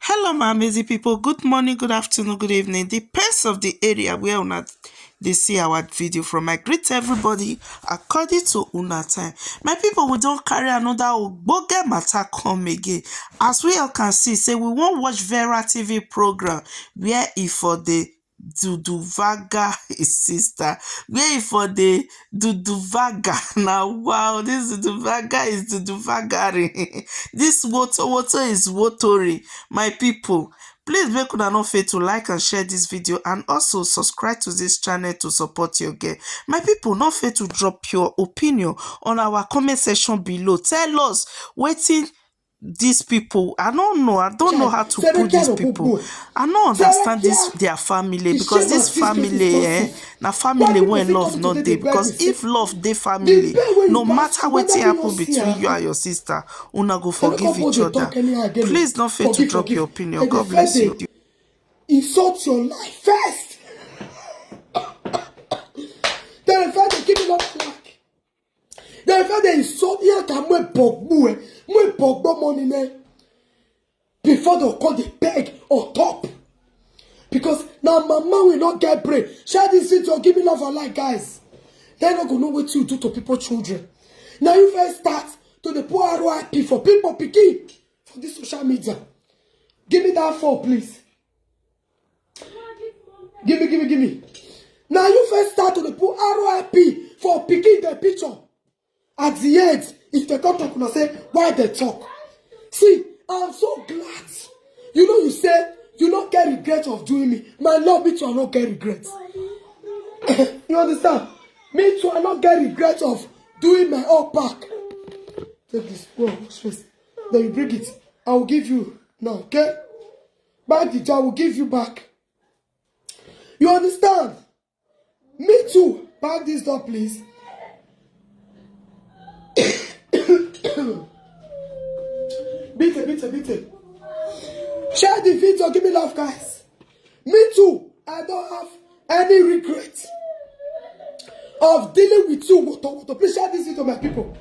Hello, my amazing people. Good morning, good afternoon, good evening. Depends of the area where una they see our video from. I greet everybody according to una time. My people, we don't carry another ogbonge matter come again. As we all can see, say we won't watch Vera TV program where if for the Duduvaga his sister. Where for the Duduvaga. Now wow, this Duduvaga is Duduvagari. This Woto is Wotori. My people, please make una no fail to like and share this video and also subscribe to this channel to support your girl. My people, not fail to drop your opinion on our comment section below. Tell us wetin these people, I don't know how to put these people. I don't understand this their family, because this family na family when love not dey, because if love dey family, no matter wetin happen between you and your sister, una go forgive each other. Please don't fail to drop your opinion. God bless you. Insult your life first. Then if they give me up slack. Then if they insult you, can we pogbo money before they call the peg or top. Because now mama will not get brain. Share this video, give me love and like, guys. They're not gonna know what you do to people's children. Now you first start to the poor RIP for people picking for this social media. Give me that 4, please. Give me. Now you first start to the poor RIP for picking the picture. At the end, if they come talk, and say why they talk. See, I'm so glad. You know, you said you don't get regret of doing me. My love, me too, I don't get regret. You understand? Me too, I don't get regret of doing my own back. Take this. Whoa, space. Then you bring it. I will give you now, okay? Back the jar, I will give you back. You understand? Me too. Back this door, please. Beat it. Share the video, give me love, guys. Me too. I don't have any regret of dealing with you. Please share this video, my people.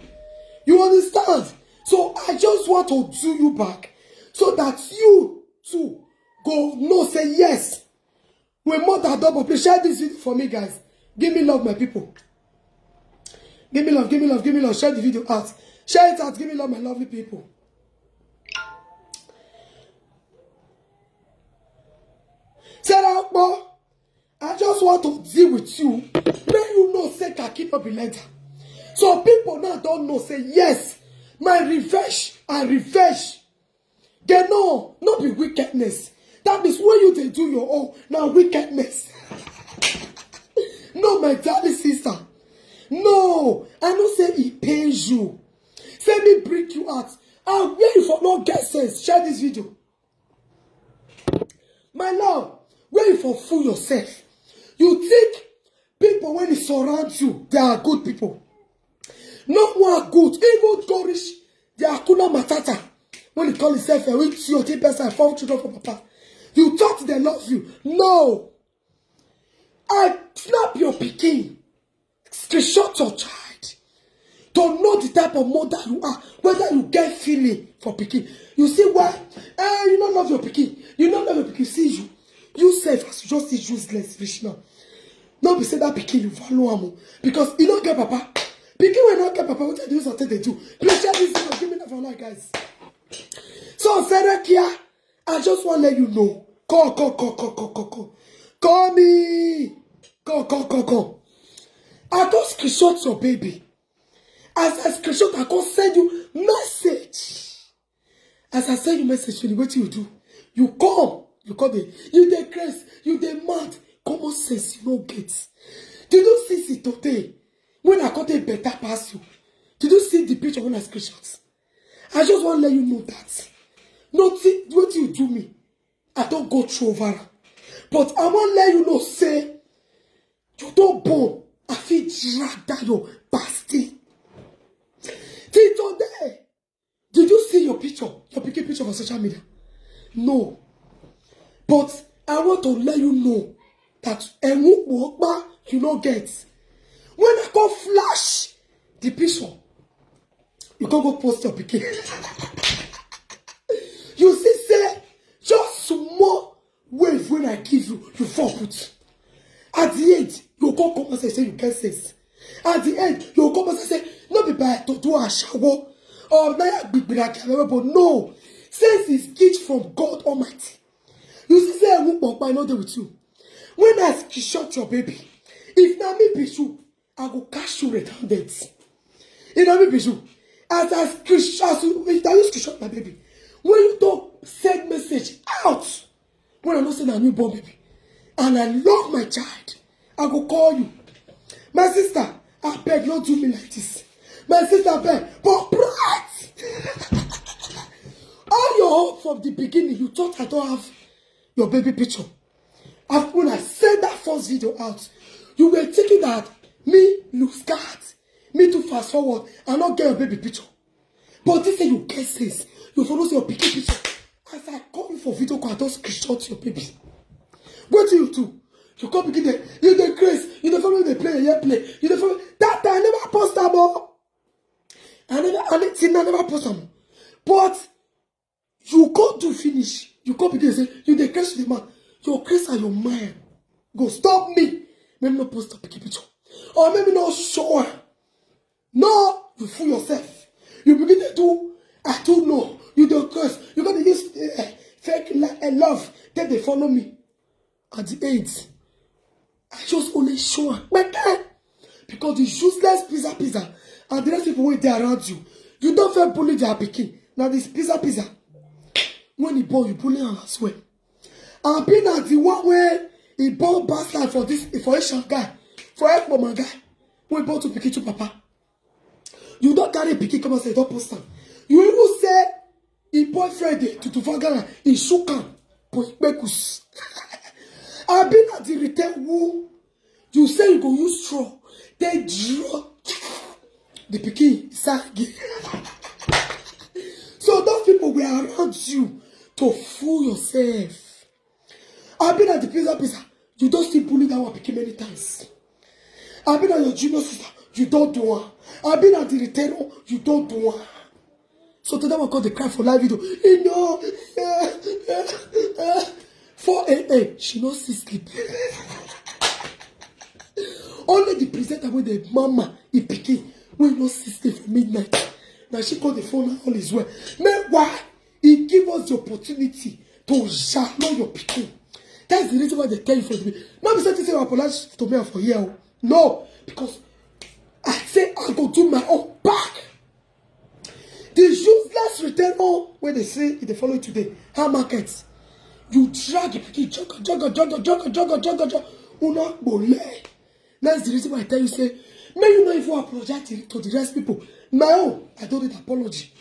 You understand? So I just want to do you back so that you too go no say yes. We're more than double. Please share this video for me, guys. Give me love, my people. Give me love. Share the video out. Share it out. Give me love, my lovely people. Sarah, I just want to deal with you. May you know, say, Kaki not be later. So people now don't know, say, yes, my revenge and revenge. They know, not be wickedness. That means when you they do your own, now wickedness. No, my darling sister. No, I don't say it pains you. Say me bring you out. I'm waiting for no get sense. Share this video. My love, wait for fool yourself. You think people when they surround you, they are good people. No one good. Even Dorish, they are kuna matata. When they call himself a rich your person, 4 children for papa. You thought they love you. No. I snap your pikin. Screenshot your child. Don't know the type of mother you are. Whether you get feeling for pikin. You see why? You don't love your pikin. You don't love your pikin. See you. You self as just is useless fish now. Not be say that pikin you value am. Because you don't get papa. Pikin will not get papa. What they do is what they do. Please share this video. Give me that for like, guys. So Sarah T, I just want to let you know. Call me. Call. I go screenshot your baby. As I screenshot, I go send you message. As I send you message, what you do? You come. You call you dey crazy, you dey mad. Common sense you no get. Did you see it today? When I got a better pass you. Did you see the picture when I screenshot? I just want to let you know that. Nothing, what you do me, I don't go through over. But I want to let you know, say, you don't born. I feel drag down your bastard. Till today, did you see your picture? Your picture on social media? No. But I want to let you know that you don't get. When I go flash the picture, you can't go post your picture. You see, say, just when I give you, you fall put. At the end, you go come and say you get sense. At the end, you come and say, no be bad to do a shower or but no. Sense is gift from God Almighty. You see, say I won't buy not there with you. When I shot your baby, if na me be you, I go cash you red-handed. If na me be you, as I if I use to shot my baby, when you don't send message out, when I know say na newborn baby, and I love my child, I go call you. My sister, I beg, don't do me like this. My sister, I beg, but bright. All your hope from the beginning, you thought I don't have your baby picture. When I sent that first video out, you were thinking that me lose guard, me to fast forward and not get your baby picture. But this say you get sense, you follow your picky picture. As I call you for video call, I don't screenshot your baby. What do you do? You come begin there, you the grace, you the follow the play, you the follow that I never post them more. I never post them. But you go to finish, you come begin say, you the grace to the man. Your grace and your mind go stop me. Maybe not post a picky picture. Or maybe not show her. No, you fool yourself. You begin to do, I don't know. You don't curse. You're going to use fake love. Then they follow me. At the end, I just only show her. My God. Because the useless pizza. And the rest people wait there around you. You don't feel bully their picking. Now this pizza. When he born, you bully her as well. I've been at the one where he bought bastard for a sharp guy, for a mama guy. When he bought to pick to papa. You don't carry picky come and say, don't post him. You even say, he boyfriend to Vagana, he shook him. I've been at the retail who you say you go use straw, they draw the picky side. So those people were around you to fool yourself. I've been at the pizza. You don't still bully that one picky many times. I've been at your junior sister. You don't do one. I've been at the retainer. You don't do one. So today we call the cry for live video. You know, 4 a.m. She not see sleep. Only the presenter with the mama he picking will not see sleep for midnight. Now she called the phone and all is well. Meanwhile, he give us the opportunity to shallow your picking. That's the reason why they tell you for the me. Not be saying you apologize to me for here. No, because I say I go do my own back. The useless retainer when they say they follow you today, how markets. You drag it, jogger. Una bole. That's the reason why I tell you say, may you not even apologize to the rest people. My own, I don't need apology.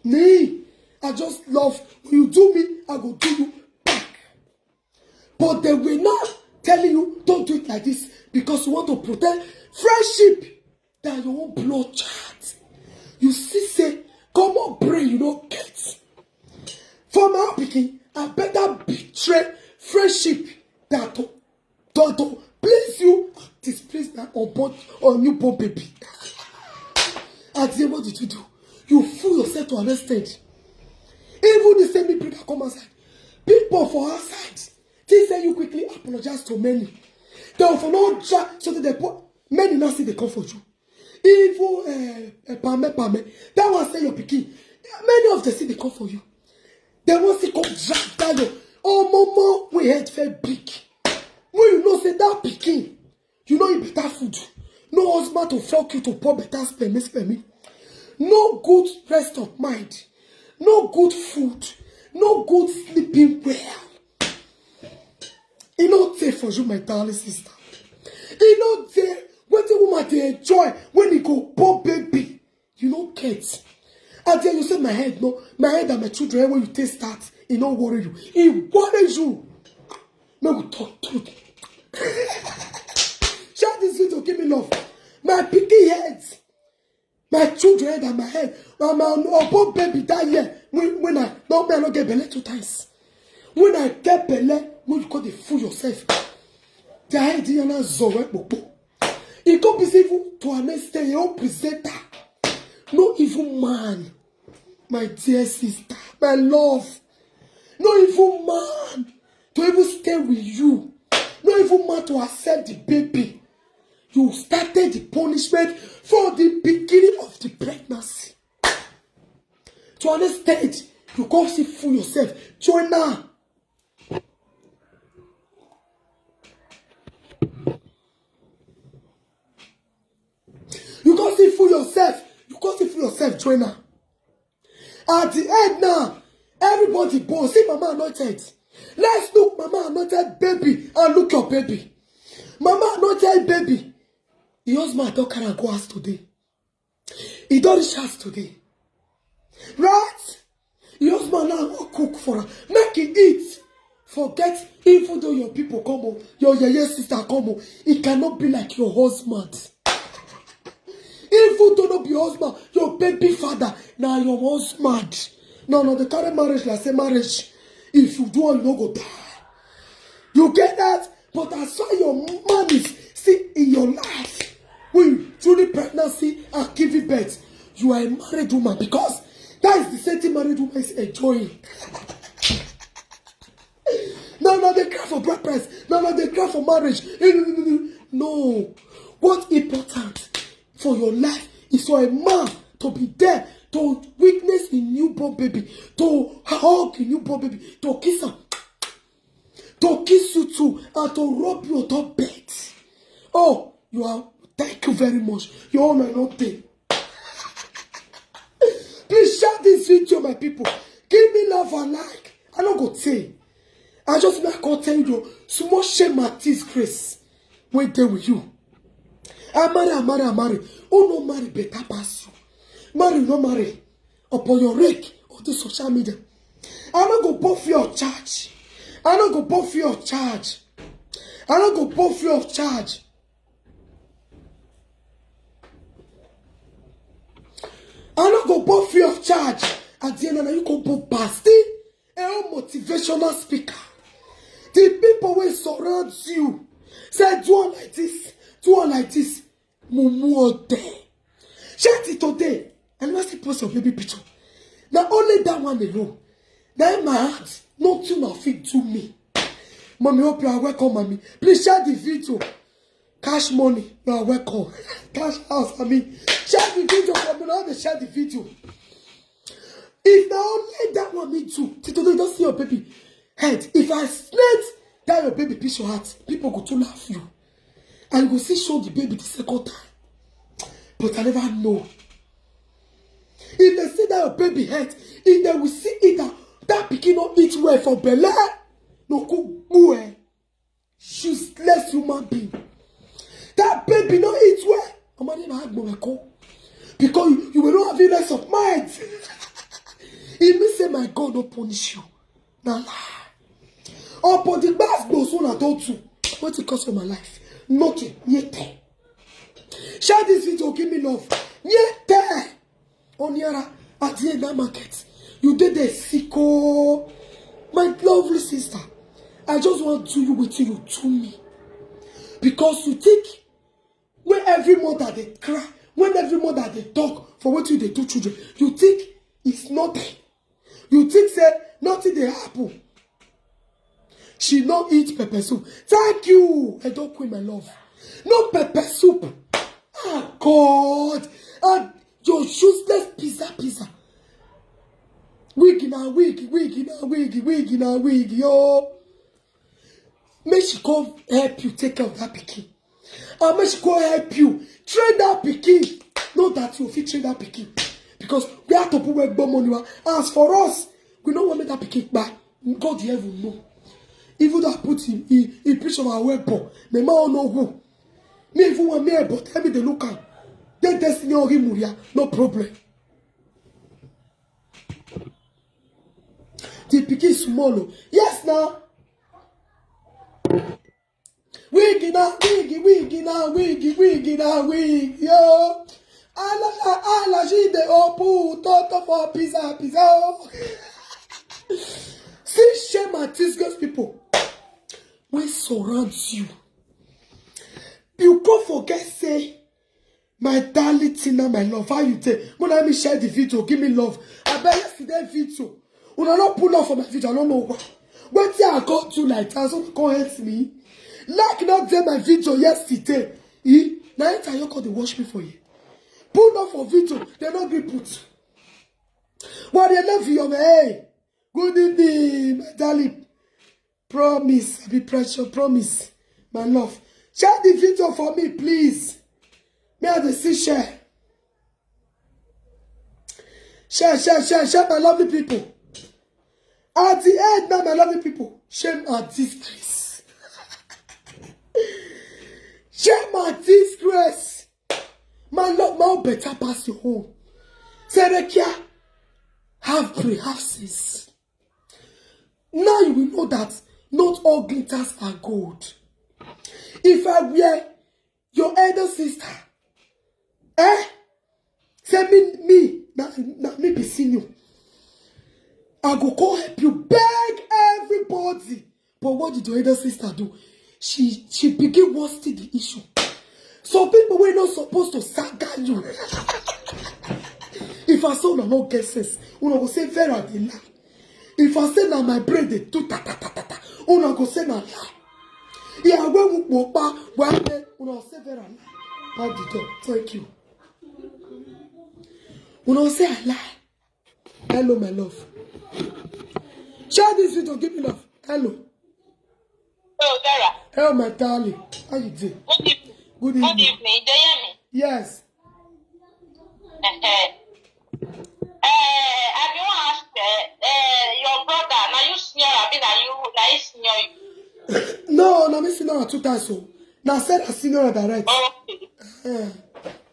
Nee, I just love when you do me, I go do you. But they will not telling you, don't do it like this because you want to protect friendship than your own blood child. You see, say, come on, brain, you don't get. For my picking, I better betray friendship than to please you and displease my unborn or newborn baby. At the end, what did you do? You fool yourself to an extent. Even the same people that come outside, people for outside. They say you quickly apologize to many. They will not try so that they put many now see they come for you. Even pame. That one say you're picking. Many of them see they come for you. They want to come drag down. Oh, mama, we head very big. When you know say that picking, you know you better food. No husband to fuck you to pour better sperm. No good rest of mind. No good food. No good sleeping well. It not there for you, my darling sister. It not there when the woman they enjoy when you go poor baby. You don't get. And then you say my head, no, my head and my children when you taste that, it don't worry you. It worries you. No, we talk truth. Share this video, give me love. My picky heads, my children head and my head, my poor baby that year when I don't get belly 2 times. When I get belly. When you call the fool yourself, the idea na zowe popo. It could be evil to an extent your presenter. No evil man, my dear sister, my love. No evil man to even stay stay with you. Not even man to accept the baby. You started the punishment from the beginning of the pregnancy. To understand, you can't see for yourself. Join now. You can't see for yourself. You can't see for yourself. Join now. At the end now, everybody born. See Mama Anointed. Let's look Mama Anointed baby and look your baby. Mama Anointed baby. The husband don't carry go house today. He don't reach house today. Right? The husband now go cook for her. Make it eat. Forget, even though your people come home, your sister come home, it cannot be like your husband. Even though not be husband, your baby father, now your husband. No, the current marriage, like say marriage. If you do, you don't go die. You get that? But as far your man is still in your life, when you truly pregnancy and giving birth, you are a married woman, because that is the same thing married woman is enjoying. No, they cry for bride price. No, they cry for marriage. No. What's important for your life is for a man to be there, to witness a newborn baby, to hug a newborn baby, to kiss her, to kiss you too, and to rub you on top bed. Oh, you are. Thank you very much. You all are not there. Please share this video, my people. Give me love and like. I don't go say. I just like to tell you, small shame at this grace. Wait there with you. I marry. Who no marry better pass you? Marry, no marry. Upon your rake on the social media. I don't go both your charge. I don't go both your charge. I don't go both your charge. I don't go both free of charge. At the end of the day, you go both basti. A motivational speaker. The people will surround you. Say, do one like this. Do one like this. Mumu there. Share it today. And let's post your baby picture. Now only that one alone. Now in my heart, nothing of it to me. Mommy, hope you are welcome, mommy. Please share the video. Cash money, you are welcome. Cash house, I mean. Share the video for me now. Share the video. If now only that one me too. Today you don't see your baby head. If I snake that your baby piece your heart, people go to laugh you. And you go see show the baby the second time. But I never know. If they see that your baby head, if they will see it that pikin not eat well for belle, no cook boy. Useless human being. That baby not eat well. I'm not even hard more because you will not have illness of mind. It means say my God don't punish you. Now lie. Upon the last goes on I told you. What it cost for my life? Nothing. Yet. Share this video, give me love. Yet. Oniara at the end of market. You did a sicko. My lovely sister. I just want to do you with you to me. Because you think when every mother they cry, when every mother they talk for what you they do children, you think it's nothing. You think say nothing they happen. She not eat pepper soup. Thank you. I don't quit my love. No pepper soup. Ah God. And your useless pizza. Wig, yo. Make she come help you take care of that pikin. And make she come help you train that pikin. Not that you fit train that pikin. Because we have to put work money. As for us, we don't want to make that pikin back. God the heaven know. Even though I put him, he preach on our weapon. My man know who. Me if you want me, but tell me the look at. Then destiny or him, no problem. The pikin small. Yes now. Wig, yo. Ala, she de opu, toto for pizza. See shame at these girls people. We surround you. You can't forget say, my darling Tina, my love, how you take? When I share the video, give me love. I bet yesterday video. When I not pull off for my video, I don't know why. What I go to like that, so come help me. Like not there my video yesterday. Now it's you call the wash me for you. Put up for video, they not be put. What they love you, hey. Good evening, my darling. Promise, be pressure, promise, my love. Share the video for me, please. May I see share. Share, my lovely people. At the end, now, my lovely people, shame and disgrace. Shame and disgrace. My love, my better pass your home. Serekia, have sense. Now you will know that not all glitters are gold. If I wear your elder sister, say me, me be senior. I go call help you, beg everybody. But what did your elder sister do? She begin wasting the issue. Some people were not supposed to saga you. If I say no get sense, una go say Vera dey lie. If I say na my brain dey do ta, una go say na lie. Yeah, when we walk back, una say Vera lie. How the door? Thank you. Una say I lie. Hello, my love. Share this video, give me love. Hello. Hello, Sarah. Hello, my darling. How you doing? Good evening. Good evening. Good evening. Do you hear me? Yes. I be want ask your brother. Now you senior, I mean, now you senior. No, me senior 2 times so. Now said I senior direct. Okay. Okay,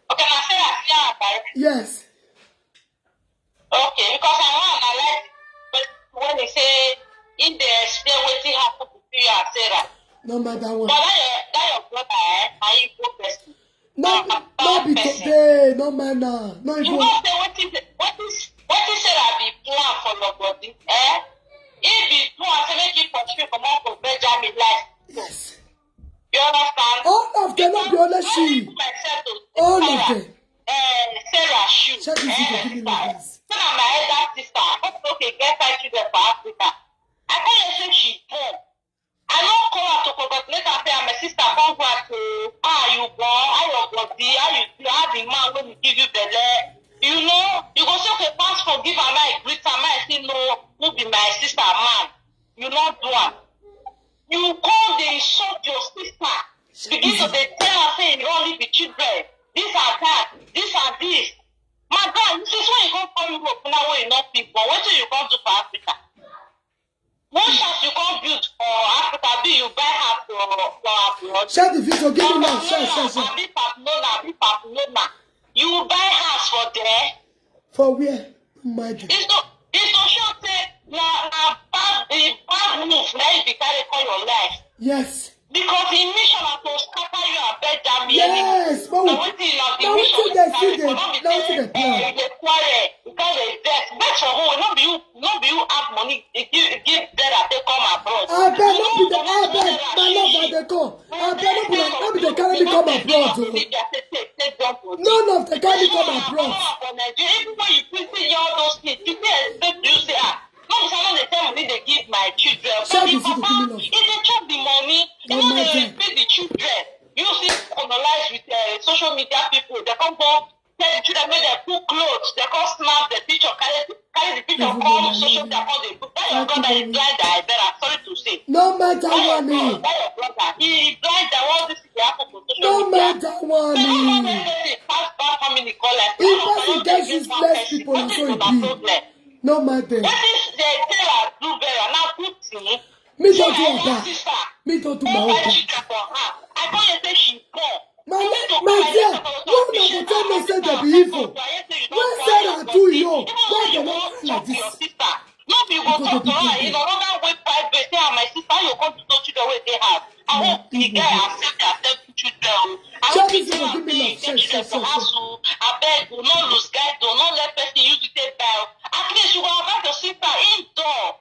now say I senior direct. Yes. Okay, because I want to like when they say in the explain wetin happen to you and Sarah. No matter what. But that your brother, are you good person? No be today, no manner. No you even. know say what is Sarah be plan for your body? If be plan to make you pursue come out of Benjamin life. Yes. You understand? All of them not be honest she. All of them. Sarah shoot. Check this video, give me my voice. So now my elder sister, I hope okay get 5 children for Africa. I can't say she born. I don't call her to congratulate her say my sister congrats to you born, how your body, how the man when he give you the leg. You know, you go say okay, pass forgive her, I greet her, I say no, who be my sister man. You not do it. You call the insult your sister. Begin to tell her say you only be children. This and that, this and this. Madam, this is when you come from Europe now where you not people. What do you come do for Africa? What chance you come build for Africa? Do you buy house for abroad? Share the video, give me now. Share. You buy house for there? For where? Imagine. It's not sure say bad move now you carry call your life. Yes. Because the mission is to scatter you and Benjamin. Yes, but now we see they see the plan. They quarrel because they vex. Vex for who? Not be you have money. Give better they come abroad. I bet not be the my love that they come. I bet not be the carry me come abroad. None of the carry me come abroad. Everywhere you put in all those things, you expect you say no, they tell me they give my children. But the papa, if they chop the money, they want to pay the children. You see, colonize with social media people. They come go tell the children make them put clothes. They come snap the picture, carry the picture, come social media, come they put. That your brother is blind. I better sorry to say. No matter what. That your brother, he blind. That all this is happening to No social media. matter what. Family call like. If person gets useless people, I'm so big. No matter. What is the Sarah do Vera now put me? Me don't do that. Me don't do my own. I can't say she born. My dear, no go tell me say they be evil. When Sarah do you, why they not like this? No be go talk to her in another way private. Say my sister, you come to touch children where they have. I hope the guy accept children. I hope the girl get children for house. I beg, do not lose guys, do not let person use it take bail. At least you go about your sister indoor.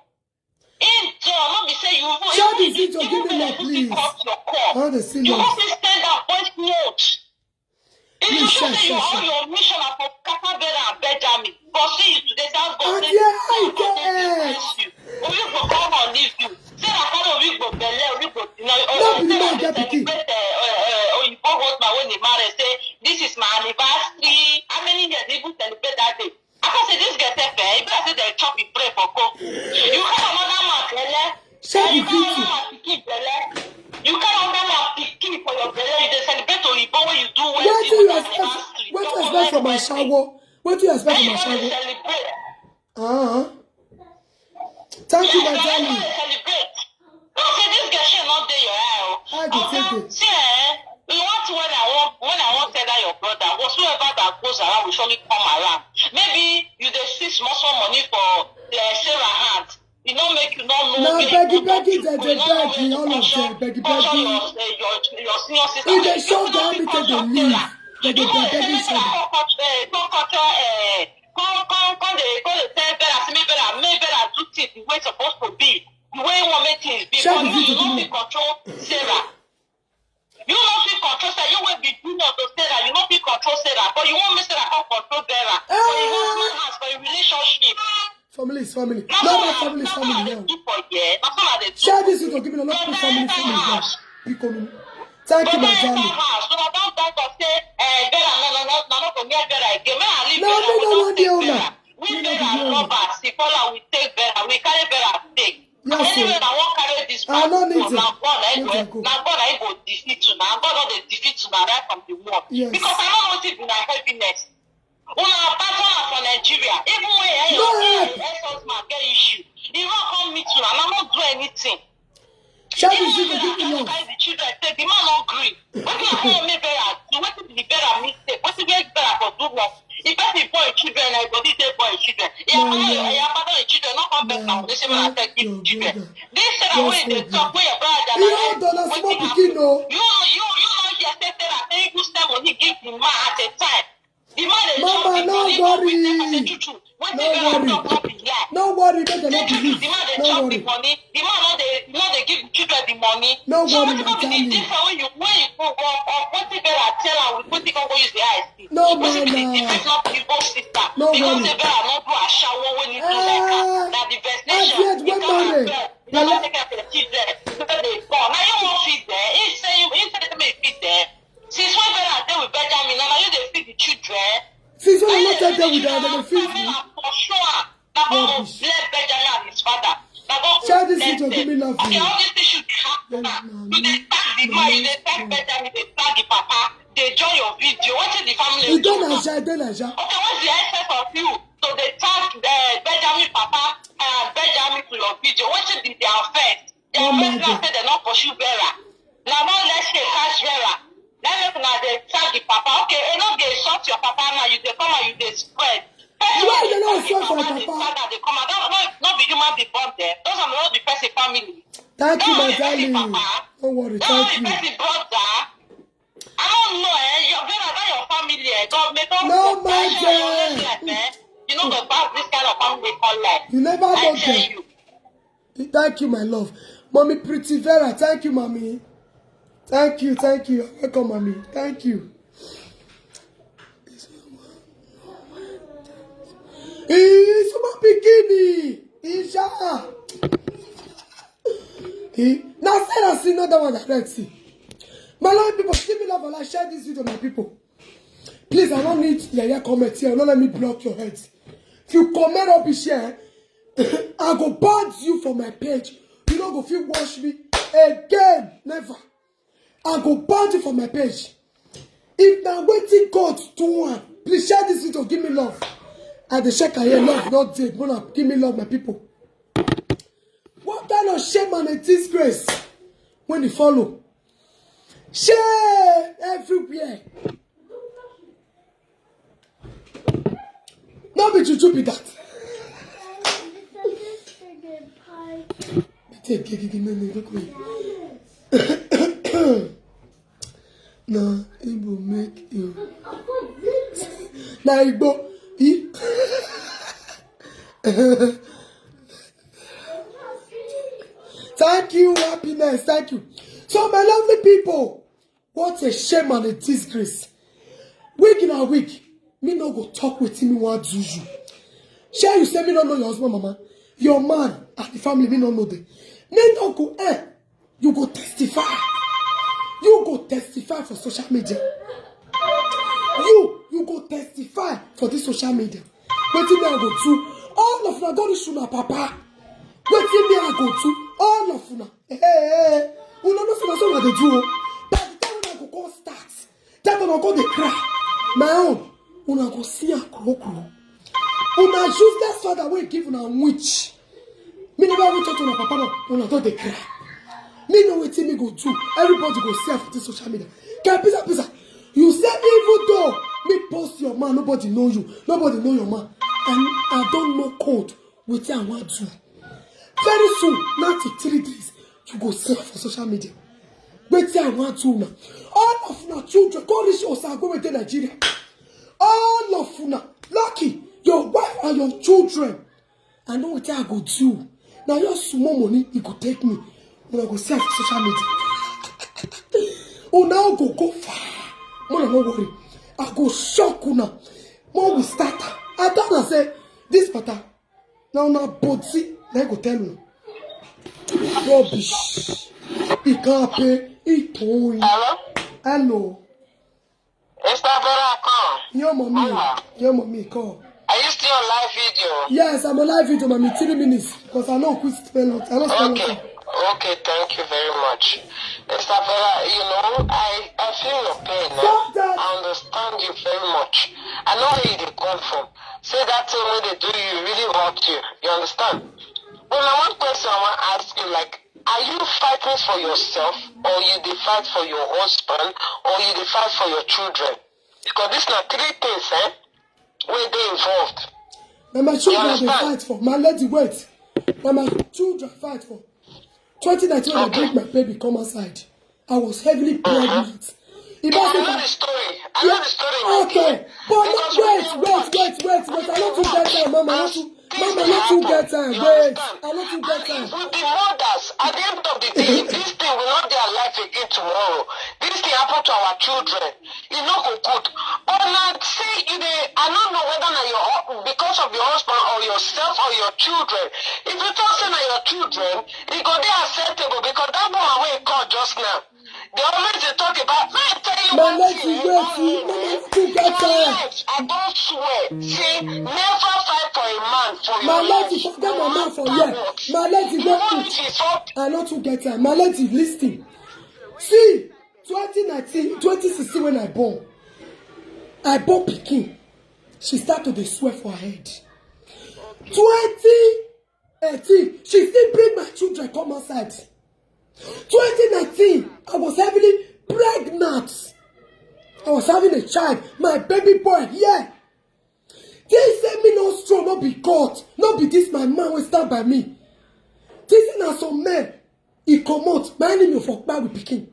Not be say you share the video, give me love, please. I want to see you love. want to stand up, voice note. If you show say you are on your mission of Kata Vera and Benjamin, but see you today, sounds good. I bless you. We will come and leave you. Share the You can't video. You can't picky for your belly. You just celebrate or you when you do What do you expect? What do you expect from my shower? What do you expect from my shower? Thank you, my darling. Don't say this girl should not do your eye. I can take it. See, we want when I want to tell your brother, whatsoever that goes around will surely come around. Maybe you just see small money for Sarah hand. You don't make you don't know. Now, Beggy, all of them, Beggy. Your senior sister. If they show them, we can leave. Beggy, show them. The way it's supposed to be, the way you want to make things be, but you don't feel control Sarah. You don't feel control Sarah. You will be doing to Sarah. You don't feel control Sarah, but you won't make Sarah come control Vera. But you want to ask for a relationship. Family is family. No, family is family. Share this with give me a lot of family. Thank you, my darling. No. We robbers, we take Vera, we carry Vera take. Anyway, I won't carry this back. Now God, I go defeat you now. God not the defeat you now right from the war. Because I don't want it in my happiness. Una battle for Nigeria. Even when your ex-husband get issue, he won't come meet you and I won't do anything. Share this with the children say the man not agree. What do you make Vera do? What is the Vera mistake? What is the Vera for do work? If I say boy children, I go this boy children. Yeah, father children, not come back now. They say when I take children. This is the way they talk. Where your brother? You don't small pikin no. You know just say that they go step when he give the man at a time. The man is Mama, no worry. No worry, make them not believe. No worry. The man not they give children the money. No so worry, my darling. When you go what you better tell her, we put it on go use the eyes. No, no. No because worry. they better not do a shower when you do like that. Now the best nation. When married. You don't take care of the children. Because they born. Now you won't feed there. He say me feed there. Since when better stay with Benjamin, now you they feed the children. Since when you not take them with them, they feed you. For sure. Now God will bless Benjamin and his father. Share this video, give me love. Okay, all this thing should happen. You they tag the man, you they tag Benjamin, they tag the papa, they join your video. What is the family? You don't know. Okay, what's the essence of you? So they tag Benjamin papa and Benjamin to your video. What is the offense? They are say they not pursue Vera. Now let's say catch Vera. Now they tag the papa. Okay, you know they insult your papa now. You they come and you they spread. Why they not insult for papa? They come and not be human be born there. Those are not the person family. Thank you, my darling. Don't worry, thank you. Brother. I don't know, your brother, not your family, No, my dear. You know the bad this kind of family call life. You never know them. Thank you, my love. Mommy Pretty Vera, thank you, mommy. Thank you. Welcome, mommy. Thank you. It's my bikini. Isha. Now, Sarah, see another one that let's see. My love people, give me love and like share this video, my people. Please, I don't need your comment here. Don't let me block your heads. If you comment or be share, I go ban you from my page. You don't go feel watch me again. Never. I go ban you from my page. If now waiting God to one, please share this video. Give me love. And the check I hear love, not dead. Give me love, my people. What kind of shame and a disgrace when you follow? Share everywhere. Not be too be that. No, it will make you. Now it go. Thank you, happiness. Thank you. So, my lovely people, what a shame and a disgrace. Week in a week, me no go talk with him what do you. Share you say me don't know your husband, mama. Your man and the family, me don't know them. Me no go, you go testify. You go testify for social media. You go testify for this social media. Waiting me I go to. All of my God is my papa. Waiting me I go to. All all of una. Hey, una no say na so what they do. By the time una go come start, that una go dey cry. My own, una go see a krokro. Una useless father wey give una witch. Me never even talk to una papa no. Una don dey cry. Me know wetin me go do. Everybody go see for this social media. Can pizza. You say even though me post your man, nobody know you. Nobody know your man. And I don't know code wetin I want to. Very soon, not in 3 days, you go see for social media. Wetin I want to now. All of una children, go reach Osa, go within Nigeria. All of una, lucky, your wife and your children. I know what I go do. Now your small money, you go take me. When I go see for social media. Una go far. Mona no worry. I go shock una. When we start, I don't say this pattern. Now na body, then go tell you. Rubbish. He can't pay. He told. Hello. Is that Vera call? Your mommy call. Are you still on live video? Yes, I'm on live video, mommy. 3 minutes because I know quick spell out. I don't spell out. Okay, thank you very much. Mr. Vera, you know, I feel your pain. I understand you very much. I know where you come from. Say that thing when they do you really hurt you. You understand? Well, now one question I want to ask you, like, are you fighting for yourself, or you dey fight for your husband, or you dey fight for your children? Because these are 3 things, where they involved. Now my children they fight for. My lady, wait. Now my children fight for. 2019 when I bring my baby come outside, I was heavily pregnant. I know the story. I know the story. Okay, but wait. I don't get time, Mama. Not to get time. Wait, I don't to get time. With the mothers, at the end of the day, if this thing will not be alive again tomorrow, this thing happen to our children. It's not good. Or not say I don't know whether you're because of your husband or yourself or your children. If you talk say your children, it go be acceptable because that woman wey call just now. They always talk about, I tell you one thing, I don't swear. See, never fight for a man for your life. Forget my man for you. My lady, I not to get time. My lady, listen. See, 2016 when I born Pikin. She started to swear for her head. 2018, she still bring my children come outside. 2019, I was heavily pregnant. I was having a child, my baby boy, yeah. They say me no strong, not be God, not be this my man will stand by me. This is not some man, he come out, my enemy for back with Pikin.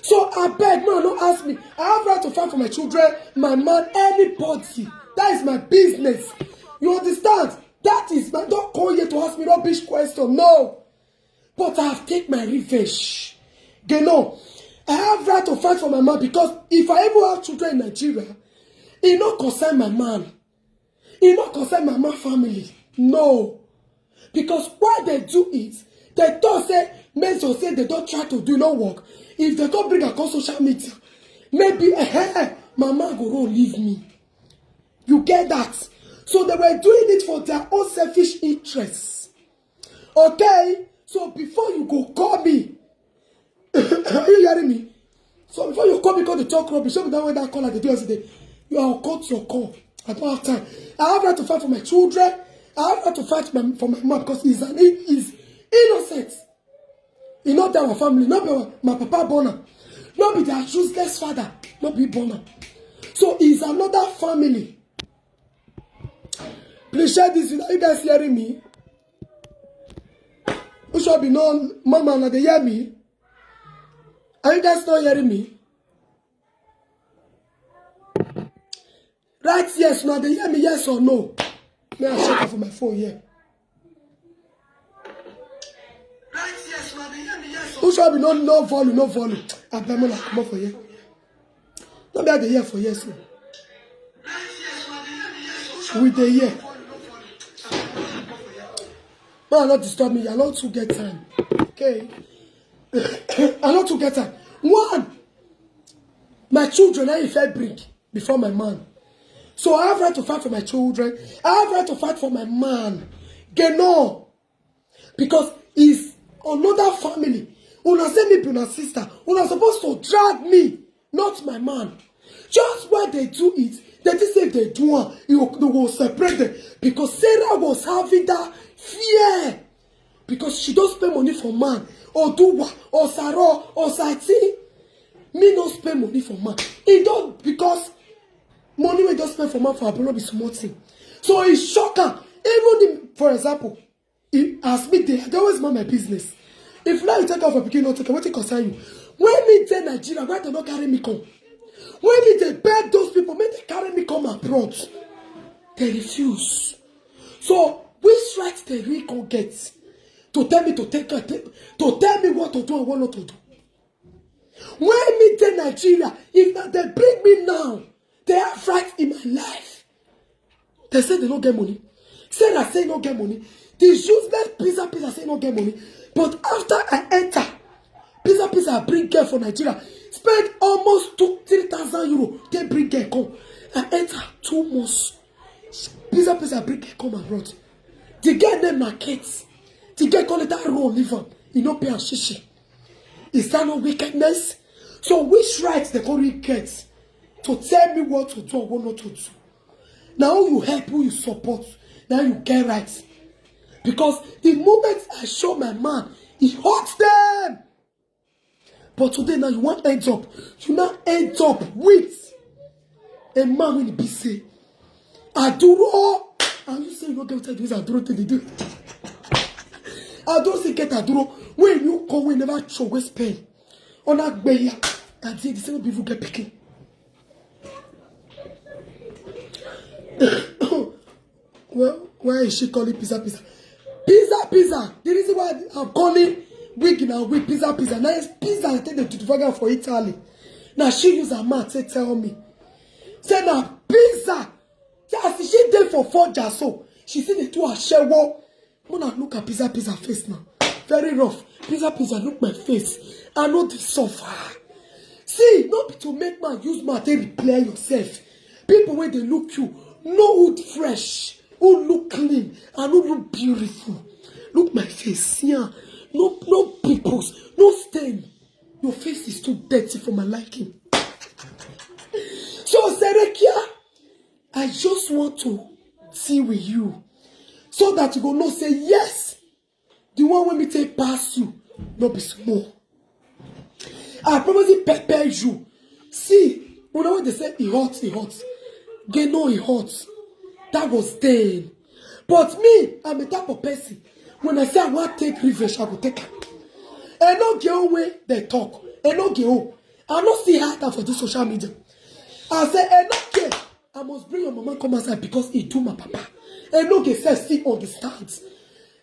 So I beg, no, don't ask me. I have right to fight for my children, my man, anybody. That is my business. You understand? That is my, don't call here to ask me rubbish question, no. But I have taken my revenge. You know, I have right to fight for my man because if I ever have children in Nigeria, it not concern my man. It not concern my man family. No. Because why they do it, they don't say, men so say they don't try to do no work. If they don't bring a social media, maybe my man go run leave me. You get that? So they were doing it for their own selfish interests. Okay? So before you go call me, are you hearing me? So before you call me, call the talk rubbish, show me that way that call like the yesterday. You are cut your call. I don't have time. I have right to fight for my children. I have right to fight for my mom because he's innocent. He not that my family, not be my papa born, not be their useless father, not be born. So he's another family. Please share this. Are you guys hearing me? Who should be known, Mama, now they hear me? Are you guys not hearing me? Right, yes, now they hear me, yes or no? May I check out for my phone here? Right, yes, now they hear me, yes or no? Who should be known, no volume? I better not come up for you. Not be at the year for yes. Right, yes, now they hear me, yes or no? With the year. Man, not disturb me. I not to get time. Okay? I not to get time. One, my children, if I bring before my man. So I have right to fight for my children. I have right to fight for my man. Get no. Because he's another family. Una say me be una sister. Una supposed to drag me, not my man. Just why they do it, they just say they do it, they will separate them. Because Sarah was having that fear. Because she don't spend money for man. Or Duwa, or Sarah, or Sati. Me don't spend money for man. It don't, because money we don't spend for man for a be small thing. So it's shocking. Even for example, as me they always mind my business. If now you take off a pikin, not take, what it concern you? When me tell Nigeria, why they not carry me come? When me they beg those people, make they carry me come abroad. They refuse. So which right they really can get to tell me to take to tell me what to do and what not to do? When me tell Nigeria, if not they bring me now, they have right in my life. They say they don't get money. Sarah say no get money. The useless pizza say no get money. But after I enter, pizza bring girl for Nigeria. Spend almost 3,000 euros. They bring girl come. I enter 2 months. Pizza bring girl come abroad. The girl named na Kate. The girl call it that role live on. You know pay and shishi. Is that no wickedness? So which rights they call get to tell me what to do or what not to do? Now you help, who you support. Now you get rights. Because the moment I show my man, he hurts them. But today now you want end up. You now end up with a man when he be say, Aduro. And you say you don't get what I do is Aduro till they do. Aduro say get Aduro. When you come, we never show waste pain. On that bay, that's it. The same people get picking. Well, why is she calling pizza? Pizza. The reason why I'm calling wig now with pizza. Now it's pizza I take the tutufaga for Italy. Now she use her mouth to tell me. Say now pizza. As she did for 4 jars so. She see the 2 shewo. Mona look at pizza face now. Very rough. Pizza look my face. I know the suffer. See, not be to make man use mouth to replay yourself. People when they look you, no who fresh, who look clean, and who look beautiful. Look my face, yeah. No pimples, no stain. Your face is too dirty for my liking. So, Serekia, I just want to see with you. So that you go no say, yes, the one when me take past you, no be small. I promise you prepare you. See, when they say it hurts. They know it hurts. That was then. But me, I'm a type of person. When I say I want to take revenge, I will take it. And no get away, they talk. And no get home. I don't see her for this social media. I say, and no get. I must bring your mama come outside because he do my papa. And no get says still understands.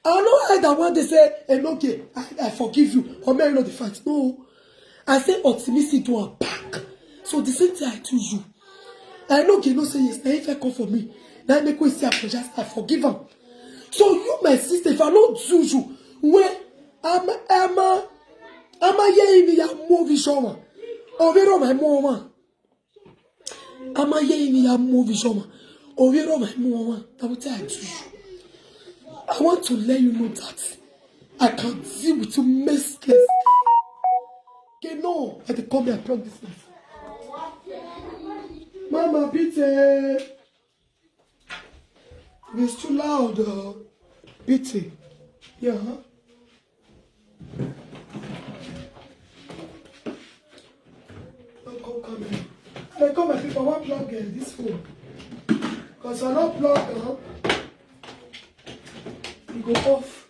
I know I that one they say, and no get, I forgive you. Or may I know the facts. No. I say optimistic to her back. So the same thing I do you. I know you know say yes, now if I come for me, now I make way say apologize, I forgive him. So you, my sister, if I don't do you, when I'm hearing your movie show, or we're on my mama. I'm hearing your movie show, or we're on my mama. I will tell you. I want to let you know that I can deal with you messless. Okay, no, I can come here and plug this in. Mama, Pete. It's too loud. Pete. Yeah. Come here. I come my people. I want to plug this phone. Because I don't plug you go off.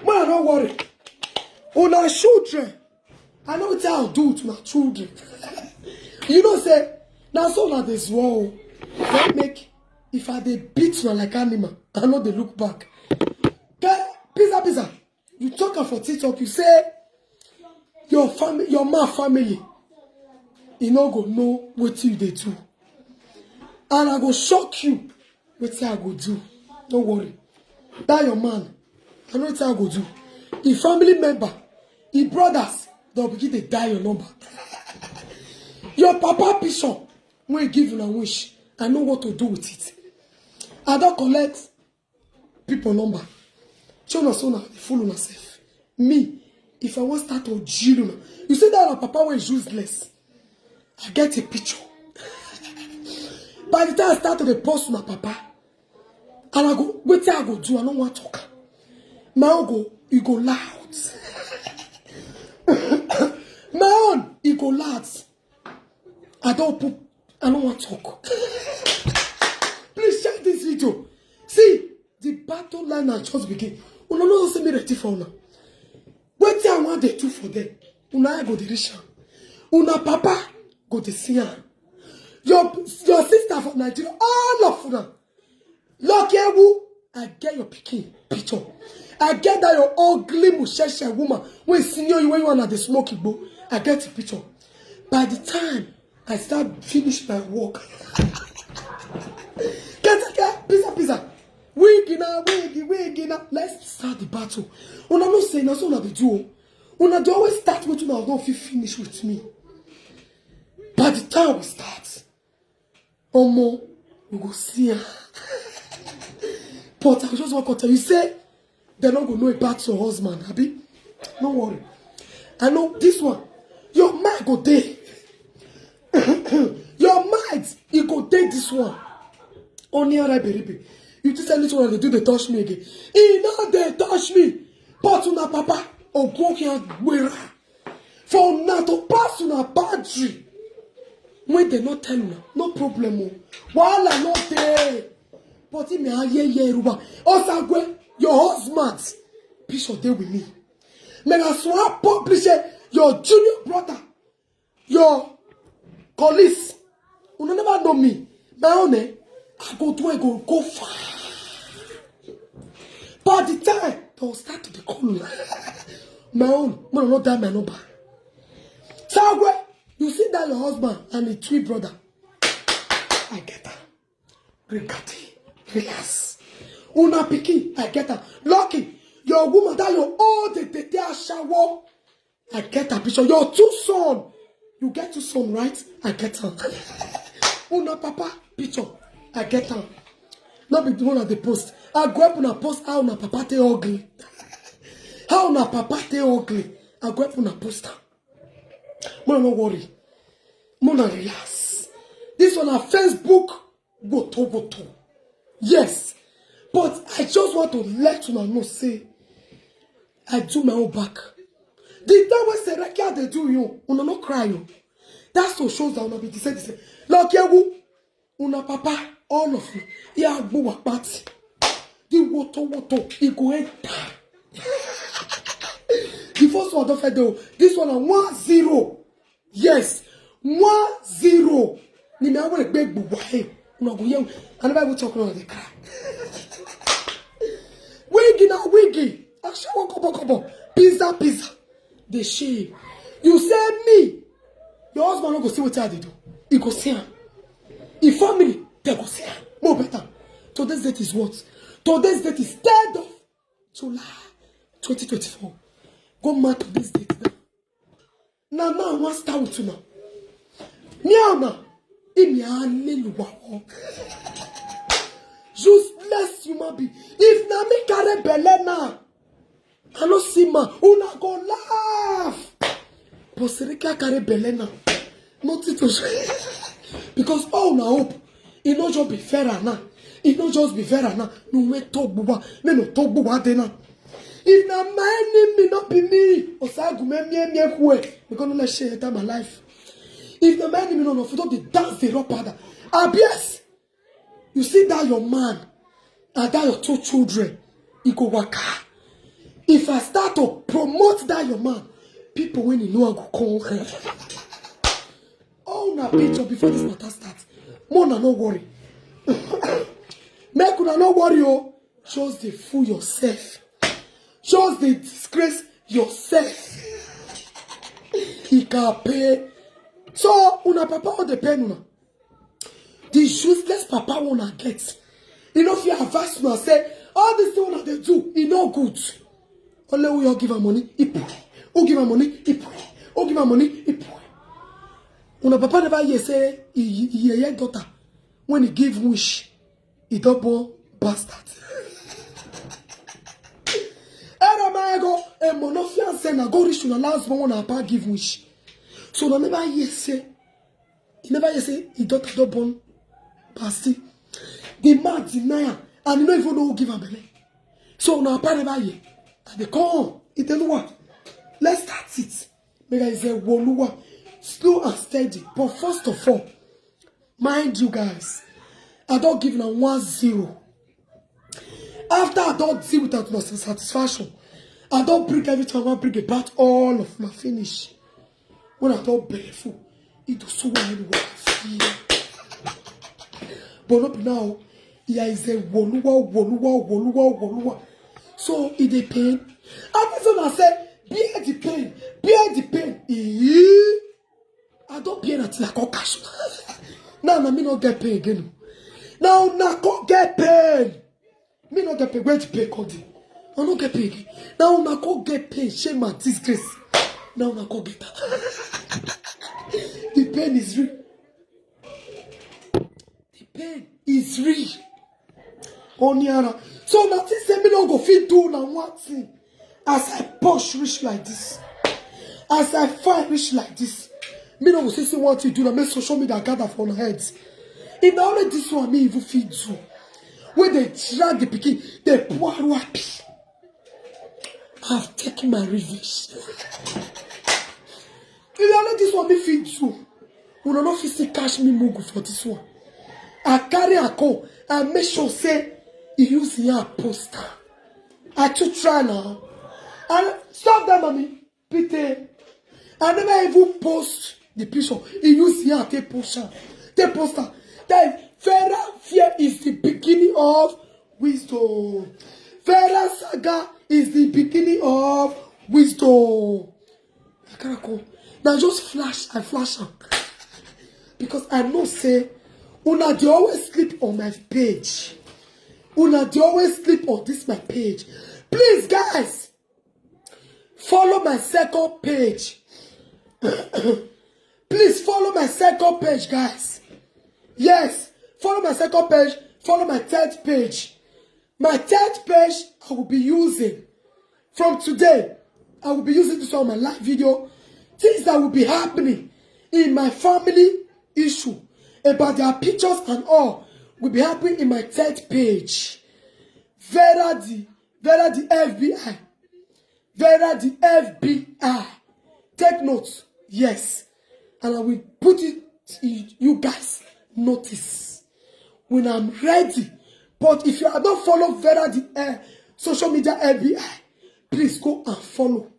Man, don't worry. On our children. I know what I'll do to my children. You know, say, now so now this wall. That make, if I they beat you like animal, I know they look back. Okay? Pizza. You talk for TikTok, you say, your family, your man family, you no go know what you they do. And I go shock you what I go do. Don't worry. That your man, I know what I go do. The family member, the brothers, they'll begin to die your number. Your papa picture, when you give you a wish, I know what to do with it. I don't collect people number. Show na so na the fool on yourself. Me, if I want start to jill, you see that our papa was useless. I get a picture. By the time I start to post my papa, and I go, wait till I go do, I don't want to talk. My own go, you go loud. My own, you go loud. I don't want to talk. Please share this video. See, the battle line has just begin. Una no see me ready for una. Wait till I want the two for them. Una go the rich. Una papa go the see her. Your sister from Nigeria, all of them. Look here, I get your picking picture. I get that your ugly musheshe woman when senior you when you are at the smoking bowl. I get the picture. By the time I start finish my work, get pizza. Wiggy now. Let's start the battle. Una no say na so una dey do. Una dey always start with una don't finish with me. By the time we start, Omo, we go see her. But I just want to tell you, say they're not going to know about your husband, Abi. No worry. I know this one. Your mind go there. Your mind, you go there this one. Only a baby. You just tell this one they do they touch me again. Now they touch me. But una papa or walk here where for now to pass on a battery. When they not tell you, no problem. While I'm not there. But me Ruba. Also, your husband, Bishop there with me. May I swap publish your junior brother, your colleagues. You never know me. My own, I go far. By the time they'll start to call me. My own, man, not that my number. So you see that your husband and the twin brother. I get that. Regarding. Yes. Una piki, I get her. Lucky, your woman that you all the shower. I get her picture. Your two son. You get two son, right? I get her. Una papa picture. I get her. Not be the one at the post. I go up on a post how una papa te ugly. How una papa te ugly. I go up on a poster. Mona no worry. Mona relax. This one on Facebook. Go to. Yes, but I just want to let you know, say, I do my own back. The time when Sarah they do you, una not cry you. That's to shows that una be the same. Look here, una papa, all of you, yeah, go a party. The water, it go enter. The first one don't do. This one on 1-0. Yes, 1-0. Ni me want to beg boy. No go young. And the Bible talking on the car. Wiggy. Actually, come. Pizza. The shame. You say me. Your husband not go see what I do. He go see him. His family, they go see him. More better. Today's date is what? Today's date is 3rd of July 2024. Go mark this date now. Now, I want to start with you now. Now. Useless human being. If na me carry belle now, I no see man, una go laugh. But Serika carry belle now, nothing to say. Because all na hope, it not just be fairer now. It not just be fairer now. No me talk buba, me no talk buba de now. If na my enemy not be me, osagu me kwe. Because no let share my life. If the man in no photo, they dance the rock powder. Yes, you see that your man and that your 2 children, he go waka. If I start to promote that your man, people when you know I go call. Oh, na picture before this matter starts. Mona no worry. Make una no worry oh. Just the fool yourself. Just the disgrace yourself. He can pay. So, una papa all depend una. The useless papa wanna get. You know, if you advise una say, all this thing una they do, it no good. Only we all give her money, he pray. Who give her money, he pray. Who give her money, he pray. Una papa never hear say, he daughter. When he give wish, he don't born bastard. Go. And monofia say na go reach to the last one na pa give wish. So na never hear say, he never hear say he daughter don born pasty. The man deny am and he no even know who give am belle. So na pa never hear. And they come, he tell you what? Let's start it. Make I say Woluwa, slow and steady. But first of all, mind you guys, I don't give now 1-0. After I don't deal with that no satisfaction, I don't bring every time I bring about all of my finish. When I don't barefoot, it does so well feel. But up now, here is a Woluwa. So it dey pain. And this one I say, bear the pain. I don't bear until I got cash. Now me not get pain again. Now I can't get pain. Me not get pain. Where the pain come from? I don't get pain again. Now I can't get pain. Shame and disgrace. Now I can't get that. The pain is real. The pain is real. Oniara. So nothing say me don't go fit do now one thing. As I push rich like this, as I fight rich like this, me don't go say one thing do now. Make social media gather for my heads. If now only this one me even fit do. When they drag the pikin, they pour happy. I've taken my revenge. If only this one me fit do, we don't know if you cash me mugu for this one. I carry a call and make sure say he use your poster. I too try now. And stop that, mommy. Peter. I never even post the picture. He use here take poster. Take poster. That Vera fear is the beginning of wisdom. Vera saga is the beginning of wisdom. I can't go. Now just flash. I flash them. Because I know say una they always sleep on my page. Una they always sleep on this my page. Please, guys, follow my second page. Please follow my second page, guys. Yes, follow my second page. Follow my third page. My third page I will be using from today. I will be using this on my live video. Things that will be happening in my family issue about their pictures and all will be happening in my third page. Vera the FBI. Vera the FBI. Take notes. Yes. And I will put it in you guys notice when I'm ready. But if you are not follow Vera the social media FBI, please go and follow.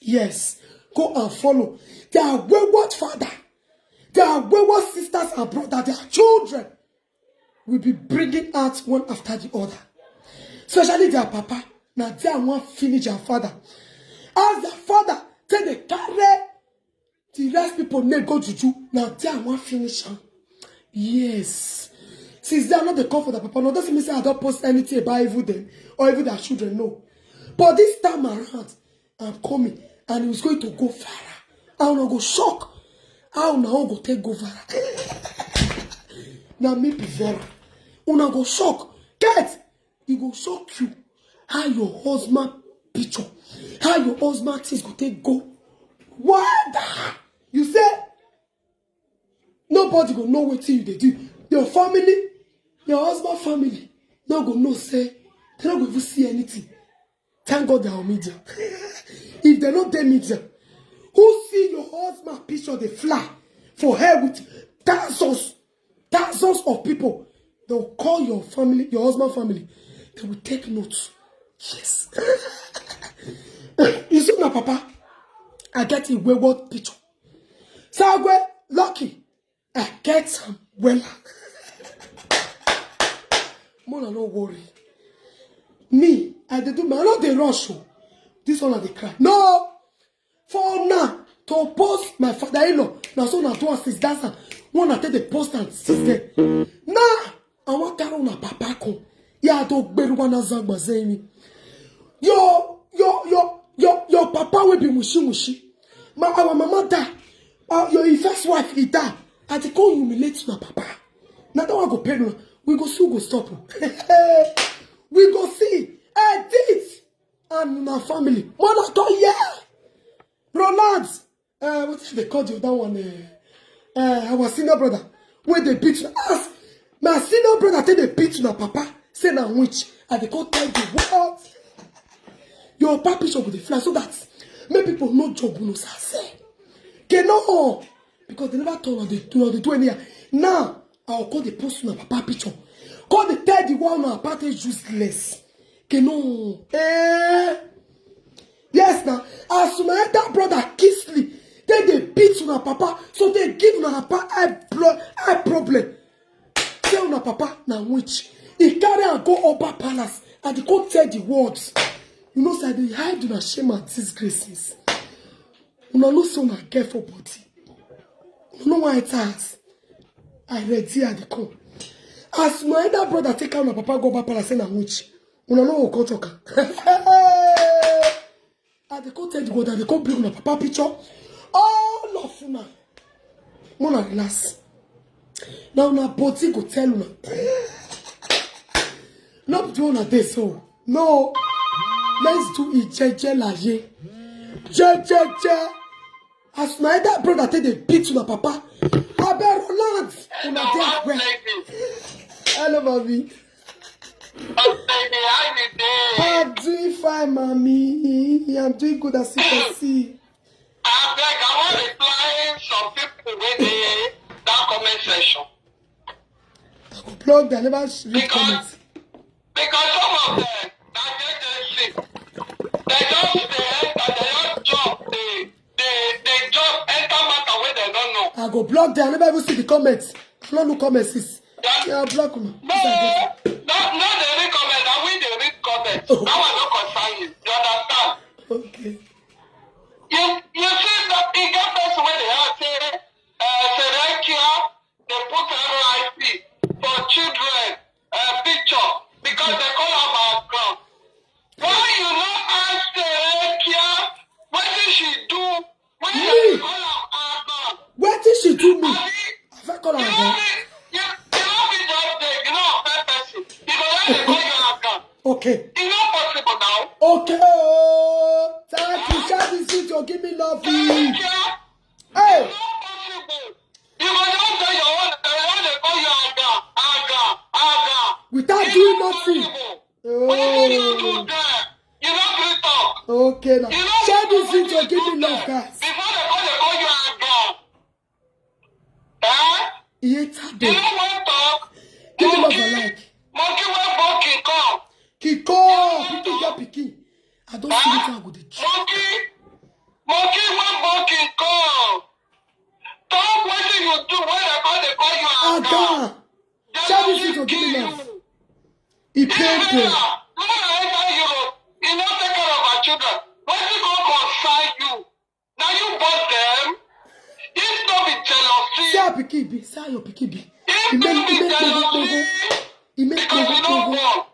Yes. Go and follow. They are wayward father. They are wayward sisters and brothers. Their children will be bringing out one after the other. Especially their papa. Now they want finish their father. As their father, then they carry the rest people may go to do. Now they want finish them. Yes. Since they are not the call for the papa, no doesn't mean say I don't post anything about evil them or even their children. No. But this time around, I'm coming and it was going to go viral. I will not go shock. I will not go take go viral. Now me be Vera. Una go shock. Get. It go shock you. How your husband picture. How your husband things go take go. What? You say nobody go know what you they do. Your family, your husband family, no go know say they don't go even see anything. Thank God they are on media. If they're not there media, who see your husband picture they fly for her with thousands of people? They'll call your family, your husband family. They will take notes. Yes. You see my papa, I get a wayward picture. So I go lucky. I get some well. Mona no worry. Me, I did do my not the rush. This one I dey cry. No! For now, to post my father-in-law. Now so now two assist dancer. One I take the post and sister. Now I want carry on papa come. Yeah, to beruana zagba zemi. Your papa will be mushi. Our mama die. Your first wife he die. I dey call humiliate my papa. Now that one go pay no. We go still go stop. We go see. This. and my family. One at all, yeah. Roland, what did they call the other one? Our senior brother. When they beat us, my senior brother tell they beat na papa. Say na witch, and they call tell the world. Your papi shop with the fly so that make people know job no say. No, because they never told they do any. Now I'll call the post na papa picture. Call the tell the one na party useless. No, yes now. As my elder brother Kisley, then they beat na papa, so they give na papa eye problem. Tell na papa na witch. He carry and go upper palace and he go tell the words. You know, say they hide in a shame and disgraces. You know, so na get for body. You know why it has? I read here at the call. As my elder brother take out my papa go back palace and witch. You know who talk. And they go tell the world that they go bring my papa picture. All of you now. Wanna relax. Now na body go tell you. Not doing a day so. No. Let's do it, jeje la ye. Jeje. As my elder brother take the beat to my papa. I better Roland. Hello, mommy. I'm doing fine, mommy. I'm doing good as you can see. I want to reply some people with that comment section. I go blog that never read comments. Because some of them, they just jump, they just enter matter where they don't know. I go blog there, I never even see the comments. I don't know comments. Yeah, block them. No, not they read comments, I will they read comments. Oh. That one not concern you. You understand? Okay. You see that in that person where they have say they put RIP for children picture because they call her background. Why you not ask Serekia what did she do? When they call her background? What did she do me? I call her back. You don't be just there, you know a person. Because when they call you background. Okay. It's not possible now. Okay. Oh, thank you. Shout this video. Give me love. Hey. It's not possible. You will not tell your own, they call you aga. Without doing nothing. What did you do there? You don't really talk. Okay now. Share this video. Give me love, guys. Before they call you aga. Eh? It's You happening. don't want to talk. Give me love I like. Monkey will walking come. Kiko. People get picky. I don't see what I go to try. Monkey will walking come. Talk what you do when they call you aga. Aga. Share this video. Give me love. He paid them. You not take care of our children. What is going to concern you? Now you bought them. If not be jealousy. Say your picky be. Say your picky be. If not be jealousy. He make Because you don't want.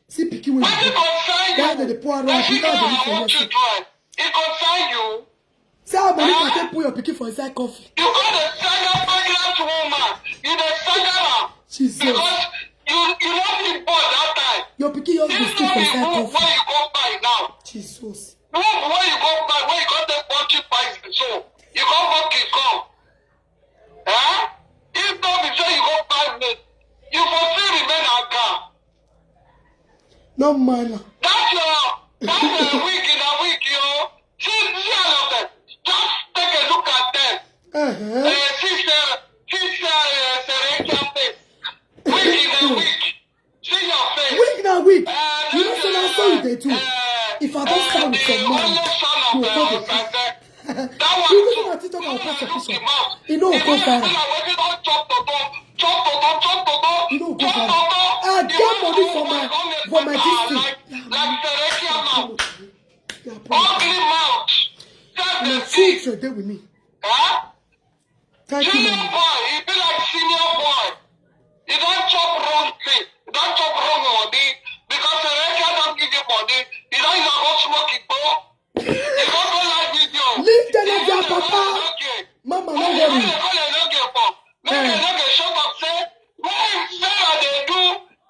See picky when What is you go. concern Why you? they pour around? What is Because they need for your your shit. children? It concern you. Say how many can take put your picky for inside coffee? You got a single pregnant woman. You the single. Jesus. Because you not be born that time. Your picky just be This still for is inside where coffee. you go buy now. Jesus. Where you go buy, where you got the poultry price so you go buy it come. Eh? If not be sure you go buy meat, you for still remain a car. No man. That's a week in a week, yo. See all of them. Just take a look at them. Sister Sarah face. Week in a week. See your face. Week na week. You know so now so they do. If I don't start with some man, you will go the you know what TikTok will post a picture. You know go viral. You know go viral. I get money for my district. Ugly mouth. My food should there with me. Thank you, Junior mommy. boy, he be like senior boy. You don't chop wrong thing. You don't chop wrong money. Because the regular don't give you money. You don't even go smoke it, bro. You don't go like video. Leave the lady and papa. Mama, no worry. Make a shut up, say, why Sarah they do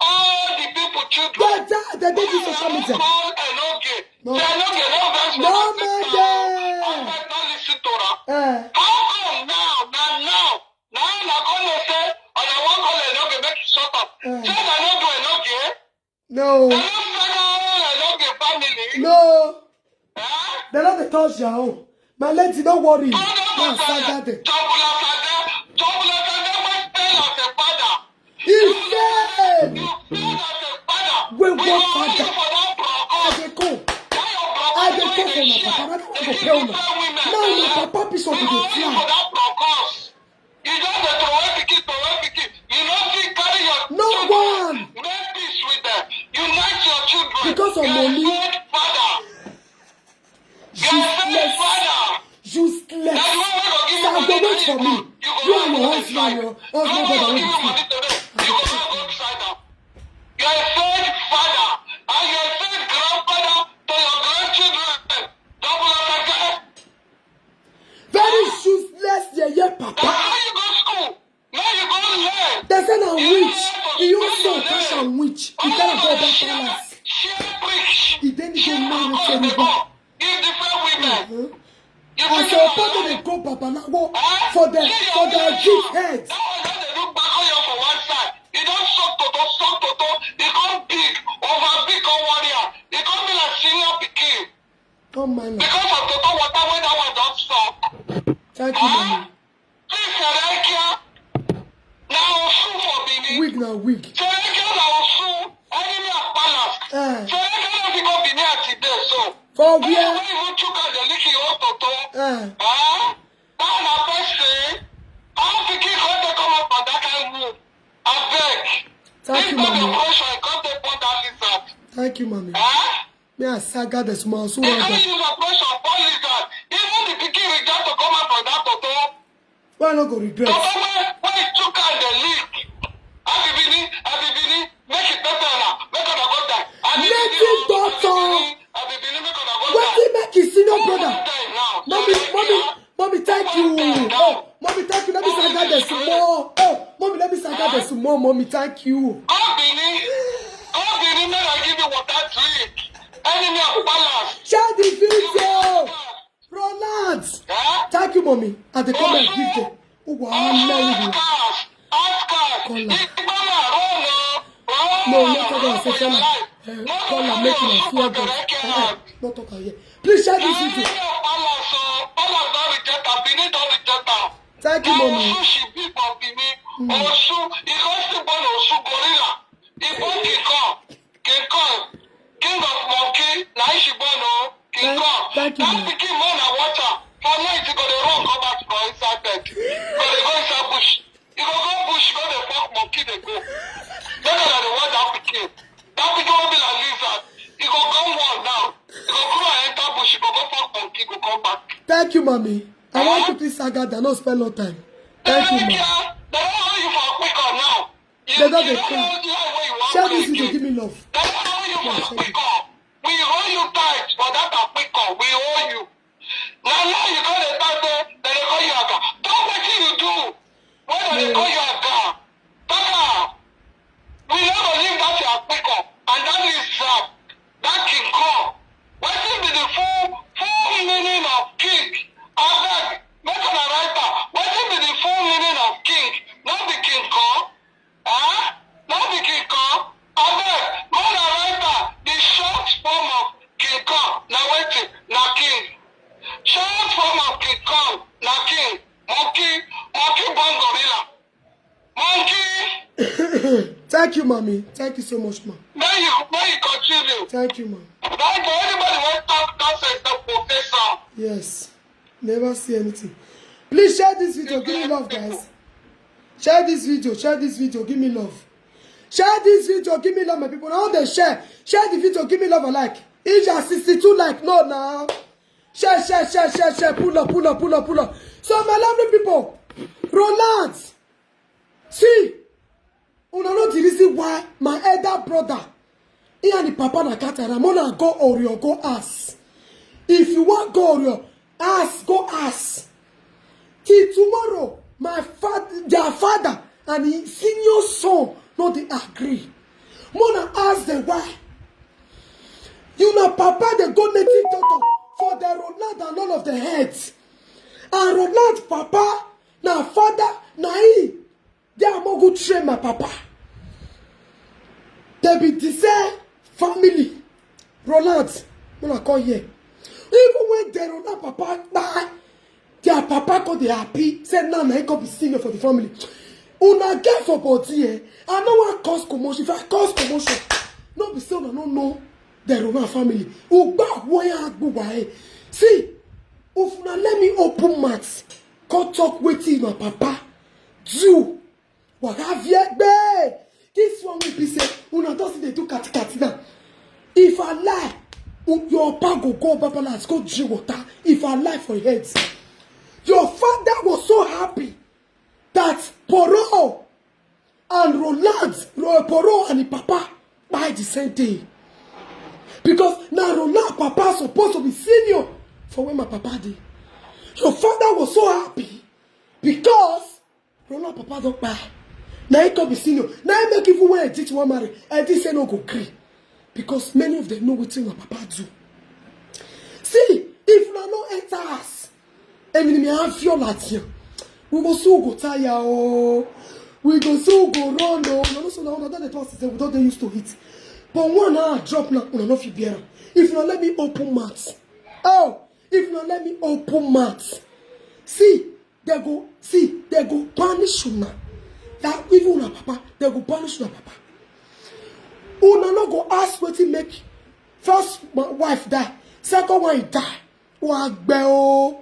all the people children? They do social media. Call ENOGIE. No. They don't dey touch their own. My lady, don't worry. No, saga them. He failed. When what father? I dey go. I dey go for my papa. I don't want to pay una. Now my papa piece of the fly. You just the provoke. You know, carry your No one. make peace with them. Unite your children. Because of money. You're a good father. Useless. So go wait for me. You and your husband, your brother, wait for me. You're a third father. And you're a third grandfather to your grandchildren. Double attack. Very useless, yeah, papa. Now you go school. Now you go learn. They say I'm witch. He also cash and witch. He cannot go back palace. He then go marry Tori. Give different women. I say, Papa, they go Papa now for the big heads. That one just they look back on you for one side. He don't suck toto. He come big, over big on warrior. He come be like senior pikin. Oh my Lord. Because of toto water when that one don't suck. Thank you, mommy. Please, Serekia. Now Osu for Benin. Wig now, wig. Serekia now Osu. Enemy of palace. Serekia don't be go Benin at today, so. For When where? you took out the licky old toto. That's the first thing. How to keep God to come up on that kind of move? I beg. Thank you, mommy. Come to put that lizard. Thank you, mommy. Huh? Me a saga the small so They well can't done. use a pressure upon lizard. Even the pikin regret to come up from that toto. Why not go regret? Toto when he took out the leak. Abibini, make it better now. Make it go die. Make it daughter. Abibini, make it go die. What did make his senior brother? Mommy, thank you. Oh, mommy, thank you. Let me saga the small. Oh, mommy, let me saga the small. Mommy, thank you. God Benin, may I give you water drink. Enemy of balance. Share the video. Roland. Thank you, mommy. And they come and give them. Oh, wow, no, not talk about social life. Call her, make me fear God. Not talk here. Please share this video. Thank you, mommy. King of monkey, Thank you, mommy. For night, you go to run, come back for inside bed. You go inside bush. You go bush, go the fuck monkey, they go. Better than the one that pikin. That pikin will be like lizard. You go one now. You go go and enter bush, you go fuck monkey, go come back. Thank you, mommy. I want to please saga that not spend no time. Thank you, mommy. They don't want you for a quicker now. They don't get cry. Share this video, give me love. They don't want you for a quicker. We hold you tight for that a quicker. We hold you. Now you go to the they call you aga. Don't what you do. When they call you aga. Taka. We never leave that to a quicker. And that is that king call. What is the full meaning of king? I beg. Make an writer. What is the full meaning of king? Not the king call. Not the king call. I beg. Make a writer. The short form of king call. Now wait. Now king. Short form of King Kong, na king, monkey born gorilla. Monkey. Thank you, mommy. Thank you so much, ma'am. May you continue. Thank you, ma'am. Like anybody want to say the professor. Yes. Never see anything. Please share this video. Give me love, guys. Share this video. Give me love. Share this video. Give me love, my people. Now they share. Share the video. Give me love a like. It's just 62 like. No, now. Share. Pull up. So, my lovely people, Roland, see, you know the reason why my elder brother, he and the papa na katara, mona go Oreo, go ask. If you want go Oreo, go ask. Till tomorrow, their father and his senior son, no, they agree. Mona ask them why. You know, papa, they go native doctor for the Roland and all of the heads. And Roland papa, na father, na he. They are more good train my papa. They be the same family. Roland, when I call here. Even when they don't have papa die, their papa go dey happy. Say now I go be senior for the family. Una get for body, eh? I no want cause commotion. If I cause commotion, no be say una no know the Roma family. Ugba woya agbuwa eh. See, if una let me open mouth, go talk wetin my papa do. Wagavie. This one will be say, una don't see they do kati now. If I lie, your papa go babalas, go drink water. If I lie for your heads. Your father was so happy that Poro and Roland, Poro and the papa by the same day. Because now Roland papa supposed to be senior for when my papa did. Your father was so happy because Roland papa don't buy. Now he can be senior. Now he make even when I teach one marry. I did say no go agree. Because many of them know what thing my papa do. See, if you no enter us, and we have your Latin, we go so go tire, oh, we go so go run, oh, no, so now that the toss we don't used to hit. But one hour drop now, no, if you bear. If you let me open mouth, oh, if you let me open mouth, see, they go punish you now. That even una papa, they go punish una papa. Una no go ask what he make. First wife die, second wife die. Wagbe o,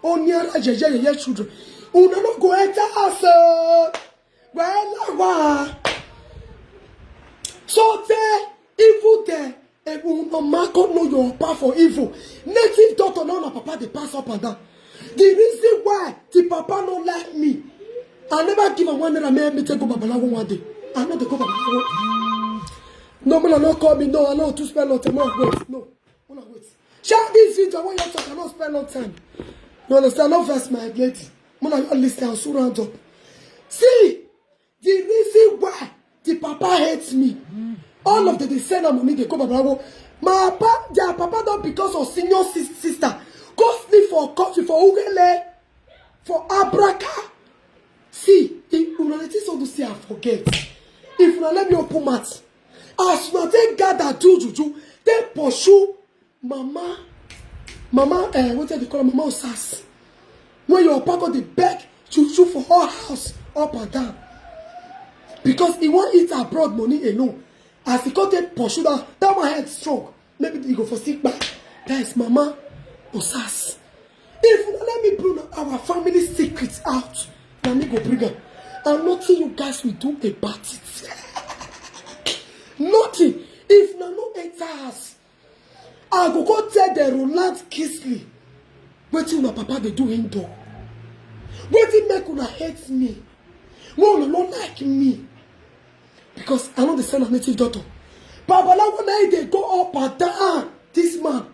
oniara jeje children. Una no go enter house. Well, so there, evil there. And una marco know your papa for evil. Native daughter no na papa they pass up and down. The reason why the papa no like me. I never give a one that I made me take go Babalawo one day. I know they go Babalawo. No, man, not call me. No, I know to spend no time. Wait, no, wait. Share this video. I want you to talk. I don't spend no time. You understand? No verse, my lady. Man, I listen. I'll so round up. See, the reason why the papa hates me. All of them they send them money. They go Babalawo. My papa, their papa don't because of senior sister. Go sleep for coffee for Ugele, for Abraka. See, if you let it so to see, I forget. If you let me open mouth, as you take God that do juju, they pursue mama, what do they call her? Mama Osas. When your papa they beg juju for her house up and down, because he won't eat abroad money alone. As he got they pursue that my head stroke. Maybe he go for sick back. That is Mama Osas. If you let me bring our family secrets out. Let me go bring her. And nothing you guys will do about it. Nothing. If no enter us, I go tell the Roland Kisley. Wetin una papa they do indoor. Wetin make una hate me. Why una not like me? Because I know the son of native daughter. Babalawo na they go up and down. This man.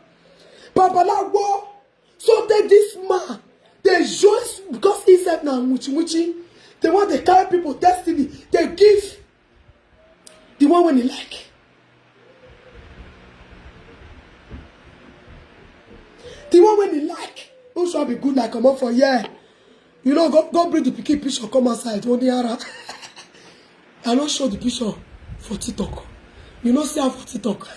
Babalawo. So that this man. They just because he said now muchi. They want to carry people destiny. They give the one when he like. The one when he like. Who shall be good like come up for yeah. You know, go bring the picky picture come outside. I not show the picture for TikTok. You know see how for TikTok.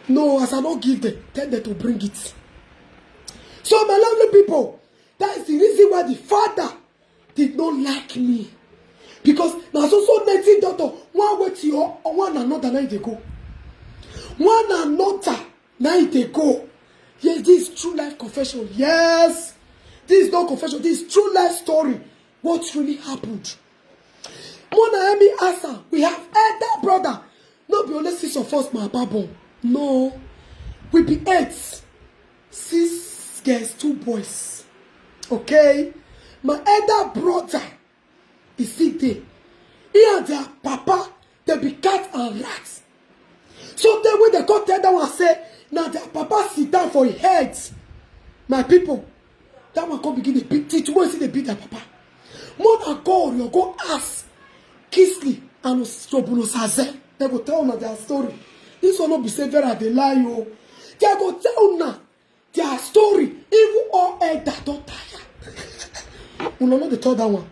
No, as I don't give them, tell them to bring it. So my lovely people, that is the reason why the father did not like me. Because now so native daughter, one way to your one another night they go. One another night they go. Yes, this is true life confession. Yes. This is not confession, this is true life story. What really happened? Mona Emi Asa, we have elder brother. Not be only 6 of us, my babon. No. We be 8. 6 girls, 2 boys. Okay? My elder brother is still there. He and their papa, they be cat and rats. So then when they go tell that one say, now their papa sit down for his head. My people, that one come begin to beat teach. When see they beat their papa. More than God, you go ask Kisley and Ostobulo Saze. They go tell now their story. This one not be say Vera they lie you. They go tell now their story. Even all elder don't tire. You know they tell that one.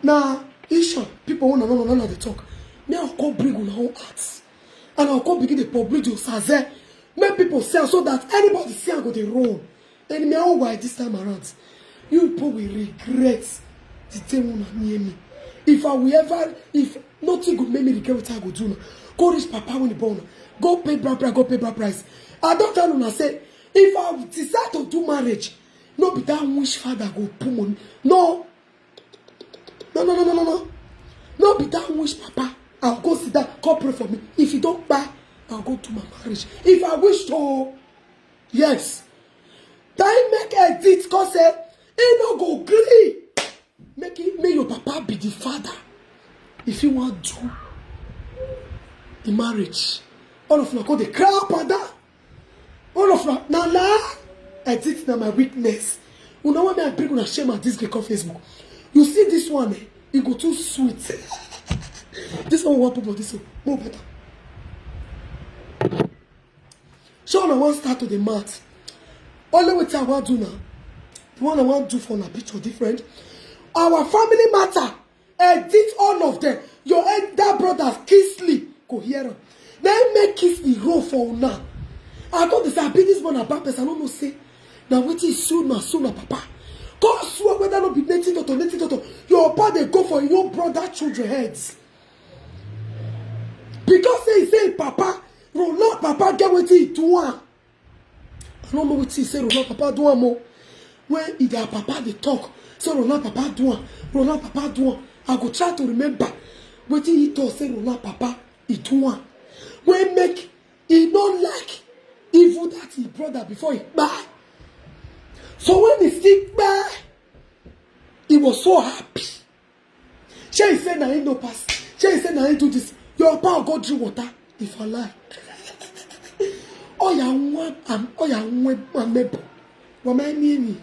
Now, Isha, people want to know they talk. Now I'll go bring on our own arts. And I'll go begin to publish your Saze. Make people sell so that anybody see and go they run. And me all why this time around. You people will regret the thing when near me. If I will ever, if nothing could make me regret what I go do now. Go reach Papa when he born. Go pay brand price, go pay brand price. I don't tell you, I say, if I decide to do marriage, no be that wish father go put money. No. No be that wish Papa. I'll go sit down, go pray for me. If you don't buy, I'll go to my marriage. If I wish to, yes. That make a deed, cause say, he no go agree. Make your Papa be the father. If you want to the marriage, all of you go the cry up and down. All of you, nah, I think now my weakness. You know what I bring on a shame at this on Facebook. You see this one, it go too sweet. This one want people this one more better. So I want start to the math. Only what I want to do now, the one I want to do for a picture different. Our family matter, edit all of them. Your elder brothers, Kisley, go hear them. Then make Kisley roll for now. I got this, I be this one about person. I don't know say. Now what is soon, Papa. God swear whether not be native daughter. Your papa they go for your brother children heads. Because they say Papa, Roland Papa get what he do. I don't know what he say. Roland Papa do more. When either Papa they talk, so Roland Papa do. Roland Papa do. I go try to remember what he told say Roland Papa he do. When make he don't like evil that he brother before he buy. So when he still buy, he was so happy. She said na he no pass. She said na he do this. Your power go drink water if I lie. Oh ya one mebo. Remind me.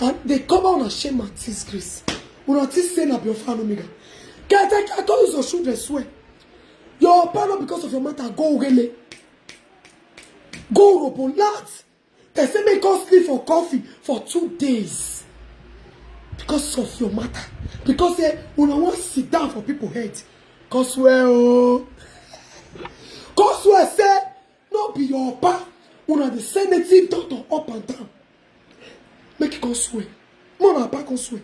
And they come on a shame and disgrace. We not say na be your fan omega. Get I told you your children swear. Your power because of your matter go really. Go robo lads. They say make us sleep for coffee for 2 days. Because of your matter. Because they want to sit down for people head. Cause well, say no be your pa. Una the senative doctor up and down. Make it cause swear. Mona pa cause swear.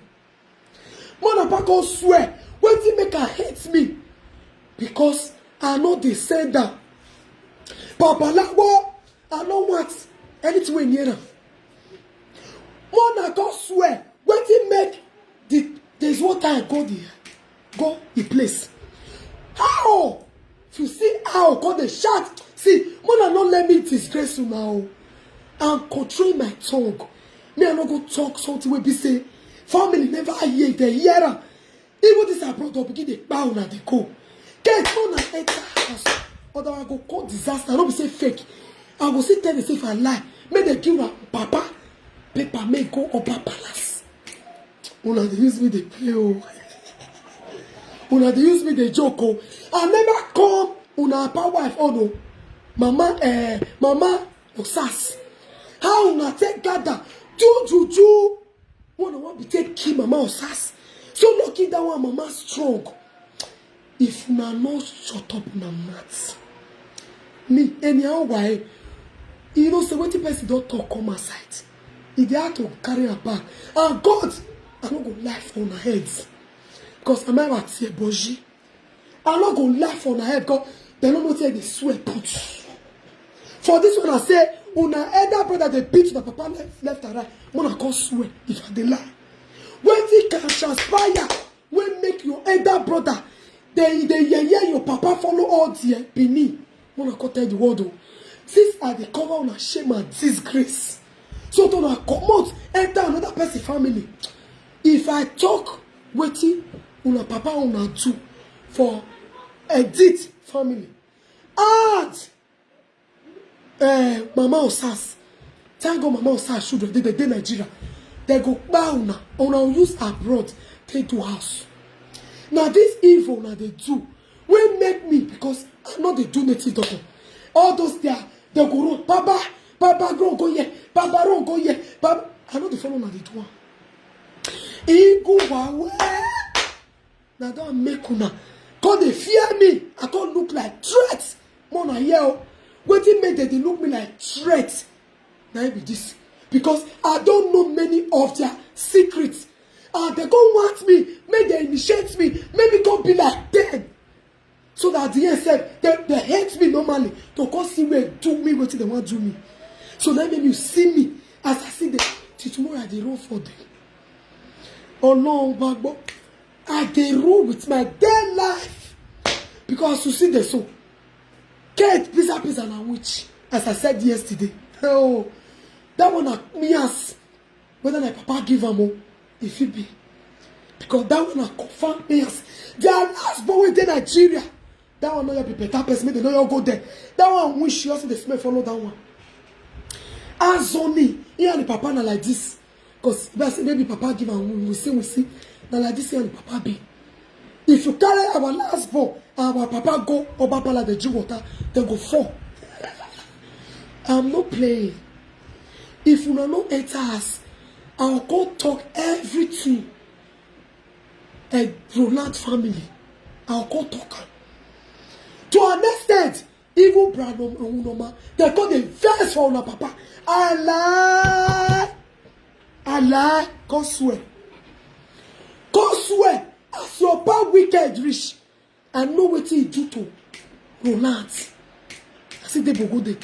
Mona pa cause swear. When they make her hate me, because I know they said that. Papa Lago, I know what anything near them. Mona cause swear. When they make there's one time go the place. How? If you see how God the shout, see, Mona not let me disgrace you now. I'm controlling my tongue. Me I not go talk something where be say family never hear the hearer. Even this I brought up begin the bow and they go. Get on and enter house. Otherwise I go call disaster. I don't be say fake. I go sit tell me say if I lie. Make they give her papa paper may go up a palace. Una they use me they play oh. Una they use me they joke oh. I never come una pa wife oh no. Mama Osas. How una take gather juju. One want be take kill Mama Osas. So lucky that one Mama strong. If una not shut up na mouth. Me anyhow why you know say wetin person don't talk come aside. If they have to carry a bag. And God, I don't go laugh on her heads. Because I'm not here boji. I'm not going to laugh on her head because they don't know where they swear put. For this one I say, una elder brother they beat the papa left and right. Mona can't swear if I they lie. When they can transpire, when make your elder brother, they your papa follow all the Bini. Mona can't tell the world. These are the cover on a shame and disgrace. So to na come out, enter another person family. If I talk waiting, una papa una two for edit family. Add Mama Osas. Thank God Mama Osas children, they Nigeria. They go bow una use abroad, they do house. Now this evil now they do. Will make me because I know they do native doctor. All those there, they go run. Baba go here. Baba run go here. Baba, I know the fellow now they do. He go away. Now don't make una. God they fear me. I don't look like threats. Mona here. Wetin make dem dey look me like threat? Na be this. Because I don't know many of their secrets. And they go want me, make they initiate me, make me go be like them. So that the end said, they hate me normally. To come see where do me what they want to do me. So that make you see me as I see them. Till tomorrow I dey run for them. Oh no, Bagbo. I dey rule with my dead life. Because you see the so. Kate, pizza na witch. As I said yesterday. Oh, that one na me as whether my papa give am o, if it be. Because that one na confirm me as their last born in Nigeria. That one no be better person, make they no go there. That one wish you also the smell follow that one. As only, he and the papa na like this. Because maybe papa give am, we see. Na like this, he and the papa be. If you carry our last born, our papa go over like the drink water, then go fall. I'm not playing. If you no enter us, I'll go talk everything. A Roland family, I'll go talk. To an extent, even Brandon and Unoma, they call the verse for una papa. I lie, God swear. God swear, as your papa wicked rich, I know what he do to Roland. I see they go there.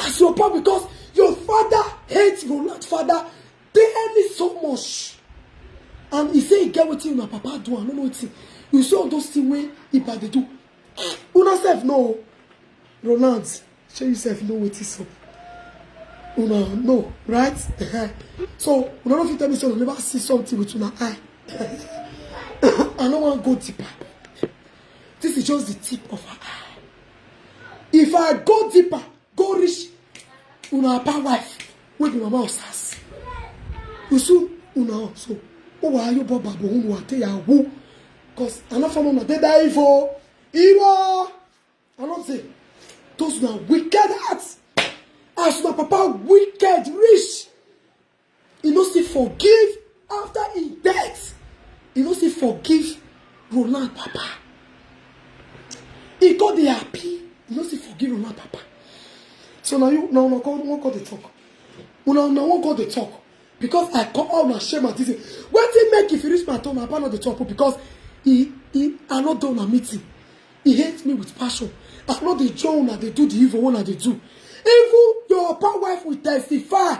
As your papa, because your father hates Roland's father daily so much. And he say he get what my papa do. I don't know what he. You see all those things where he they do. Una self no. Roland, show yourself know what is up. Una no, right? So una don't tell me so never see something with una eye. I don't want to go deeper. This is just the tip of her eye. If I go deeper, go reach una papa wife, will be mama house. You see, una so. Oh, why you Bob Babu? What they are who? Because I'm not from they die for evil. I don't say those are wicked hearts. As my papa wicked rich, he no still forgive after he death. He no still forgive Roland papa. He got the happy. He no still forgive Roland papa. So now you now won't got the talk. Now won't got the talk. Because I come out my shame and this. What he make if you reach my turn, I not the talk because he I not done a meeting. He hates me with passion. I know the joy that they do the evil one that they do. Even your power wife will testify.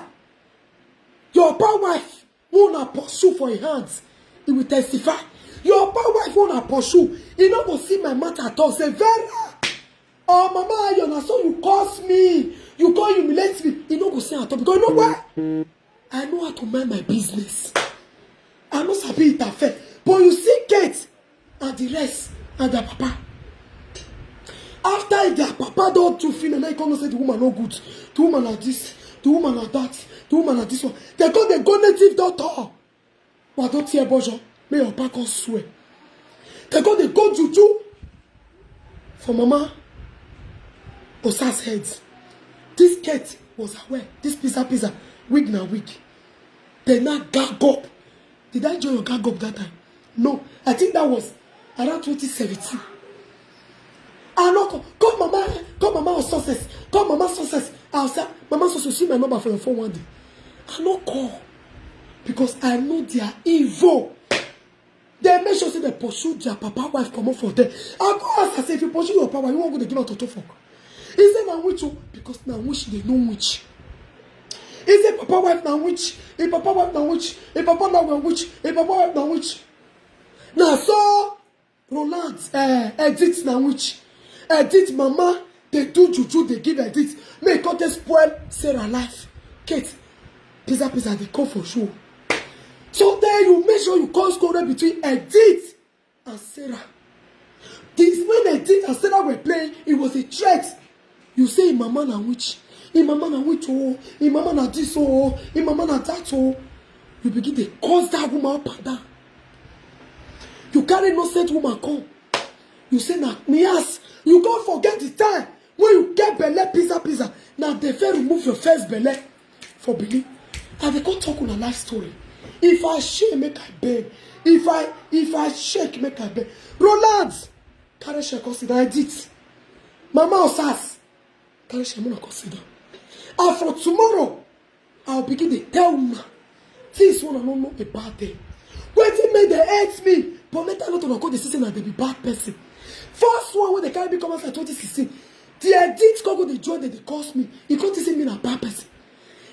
Your power wife won't pursue for his hands. He will testify. Your power wife won't pursue. He not go see my matter at all. Say, Vera, oh mama, you so you curse me. You go humiliate me. He not go see at all. Because you know why? I know how to mind my business. I know sabi it affair. But you see Kate and the rest and their papa. After their papa don't do feel and I can't say the woman no good. The woman are this, the woman are that, the woman are this one. They go native doctor. But don't hear Bojo. May your papa swear. They go juju for mama Osa's head. This Kate was aware. This pizza. Week na week. They not gag up. Did I join your gag up that time? No. I think that was around 2017. I know. Call mama on success. Call mama success. I'll say, mama success, see my number for your phone one day. I no call. Because I know they are evil. They make sure say they pursue their papa wife come up for them. I go ask, I say, if you pursue your papa, you won't go to give out to fuck. He said, now which? Because now which they know which. Is it papa wife now witch? A papa wife now witch? A papa now witch? A papa wife now witch? Now so Roland edit now witch. Edit mama, they do juju, they give edit. Make God spoil Sarah life. Kate, pizza, they come for sure. So there you make sure you call score between Edith and Sarah. This when Edith and Sarah were playing, it was a threat. You say mama now witch. In mama na which oh, in mama na this oh, in mama na that oh. You begin to cause that woman up and down. You carry innocent woman come. You say na me ask. You go forget the time when you get belle pizza. Now they first remove your first belle for believe. And they go talk on a life story. If I shake, make I beg. If I shake, make I beg. Roland, carry shake consider I did. Mama Osas. Carry shame una consider. And for tomorrow, I'll begin to tell una things one I don't know about them. Waiting make they hate me, but later not to go the season and they be bad person. First one when they carry me come outside 2016, the edit go they join they cost me. He can't see me a bad person.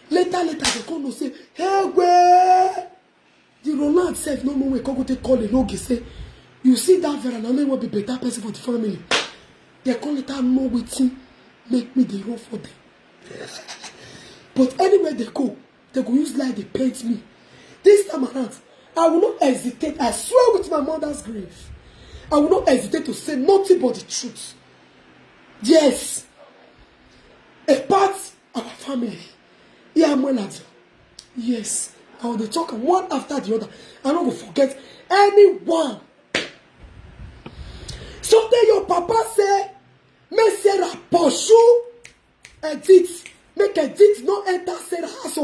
Later they come no say, hey where the Roland said no way go they call the Logi say, you see that Vera now will be better person for the family. They call later know waiting make me the role for them. But anywhere they go use lie they paint me. This time around, I will not hesitate. I swear with my mother's grave, I will not hesitate to say nothing but the truth. Yes, a part of our family. Yeah, I'm well at you. Yes, I will talk one after the other. I don't go forget anyone. Something your papa say, make Sarah pursue edit, make edit no enter Sarah house.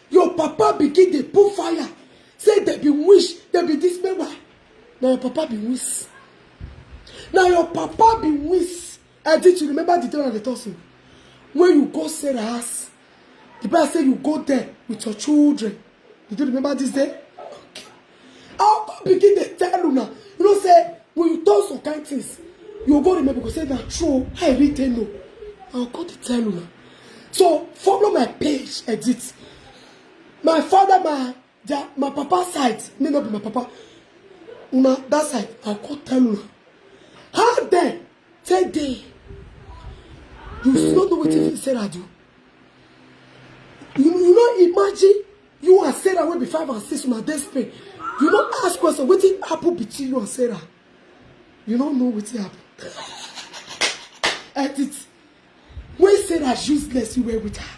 Your papa begin to put fire. Say they be wish, they be this member. Now your papa be wish. Now your papa be wish. Edit, you remember the day on the tossing? When you go Sarah house, the Bible say you go there with your children. Did you remember this day? Okay. I'll go begin to tell you now. You know, say, when you tell some kind of things, you go remember because say that true. I really know. I'll go to tell you now. So follow my page, edit. My father, my papa side, may not be my papa. Una that side, I'll go tell you now. How then? Say day. You still know what if Sarah do. You know, imagine you and Sarah will be 5 and 6 on a desperate. You don't ask questions. What did happen between you and Sarah? You don't know what happened. Edit. When Sarah useless, you were with her.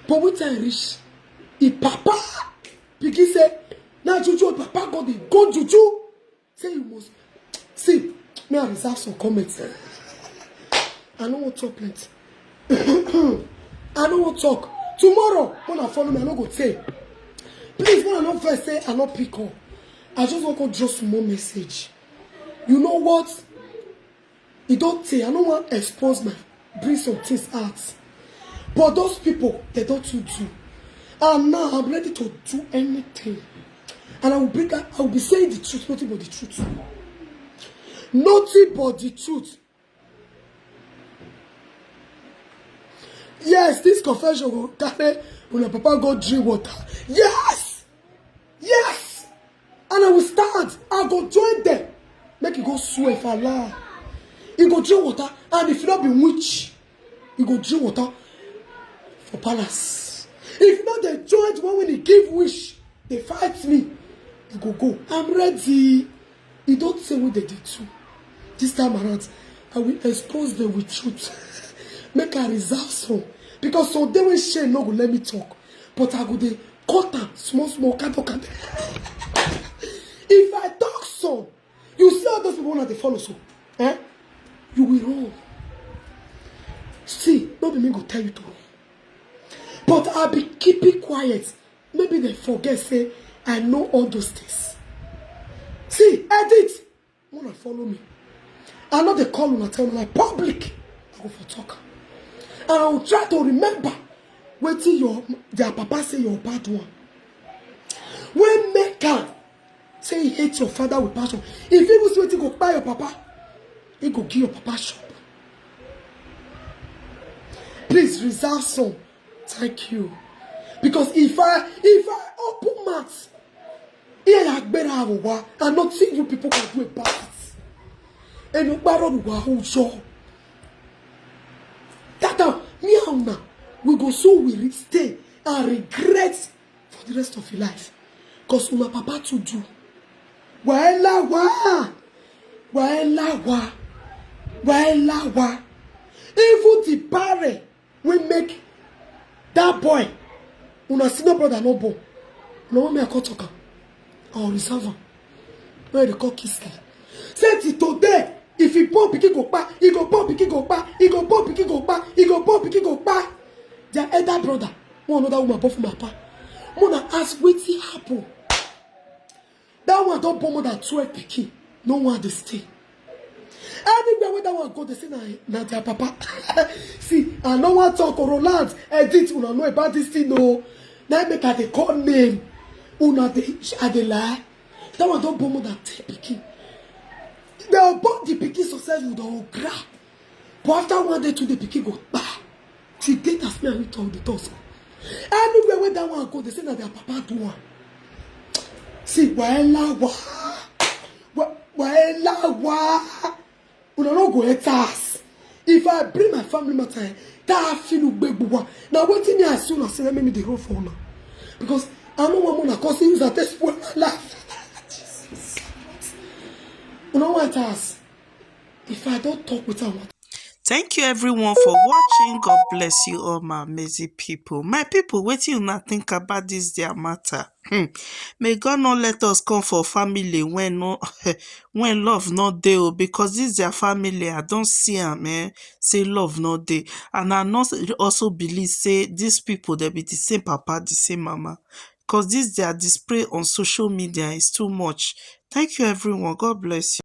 But when time reach, if Papa begin say, now Juju, Papa got the go Juju. Say you must see. May I reserve some comments. I don't want to talk plenty. I don't want to talk. Tomorrow, when I follow me, I don't go say. Please, when I don't first say, I don't pick up. I just want to draw some more message. You know what? You don't say, I don't want to expose my, bring some things out. But those people, they don't do. And now I'm ready to do anything. And I will be saying the truth, nothing but the truth. Nothing but the truth. Yes, this confession will carry when Papa go drink water. Yes! Yes! And I will start. I go join them. Make you go swear for Allah. You go drink water. And if you not be witch, you go drink water for palace. If not they join one when they give wish, they fight me. You go. I'm ready. You don't say what they did too. This time around, I will expose them with truth. Make a reserve some. Because so they will share no go let me talk. But I go they cut them small cut. If I talk so, you see all those people that they follow so. You will run. See, not me go tell you to run. But I'll be keeping quiet. Maybe they forget say I know all those things. See, edit. Wanna follow me. I know they call and tell me like public. I go for talk. And I will try to remember what their papa say you're bad one. When Mecca say he hates your father with passion, if he was waiting to go buy your papa, he go give your papa shop. Please reserve some. Thank you. Because if I open mouth, and not see you people can do about it. And you borrow who show. That we go so we stay and regret for the rest of your life. Because my papa to do. Wa. Even the parent will make that boy. Una senior brother no born. No me I call talker. Or reserve him. Where they call Kisley. Say today. If he born pikin go back, he go born pikin go back, he go born pikin go back, he go born pikin go back. Their elder brother, one another woman born from my papa. Mona ask wetin happen. That one don't born more than 12 pikin. No one they stay. Anywhere where that one go, they say na their papa. See, I no want talk or Roland edit. Una know about this thing, no. Now make her dey call name. Una dey lie. That one don't born more than 10 pikin. They will born the pikin success with the grab. But after one day, two the pikin go bah. Till date as me and you talk the toss. Anywhere where that one go, they say that their papa do one. See, wahala wa. Una no go hate us. If I bring my family matter, that feel big one. Now what thing I soon as say let me the road for now. Because I know one more cause use that spoil my life. Jesus. Una want us. If I don't talk with her, Thank you everyone for watching. God bless you all, my amazing people. My people, wetin una think about this their matter? May God not let us come for family when no when love not dey o, because this their family, I don't see am say love not dey. And I not also believe say these people they be the same papa, the same mama. Because this their display on social media is too much. Thank you everyone. God bless you.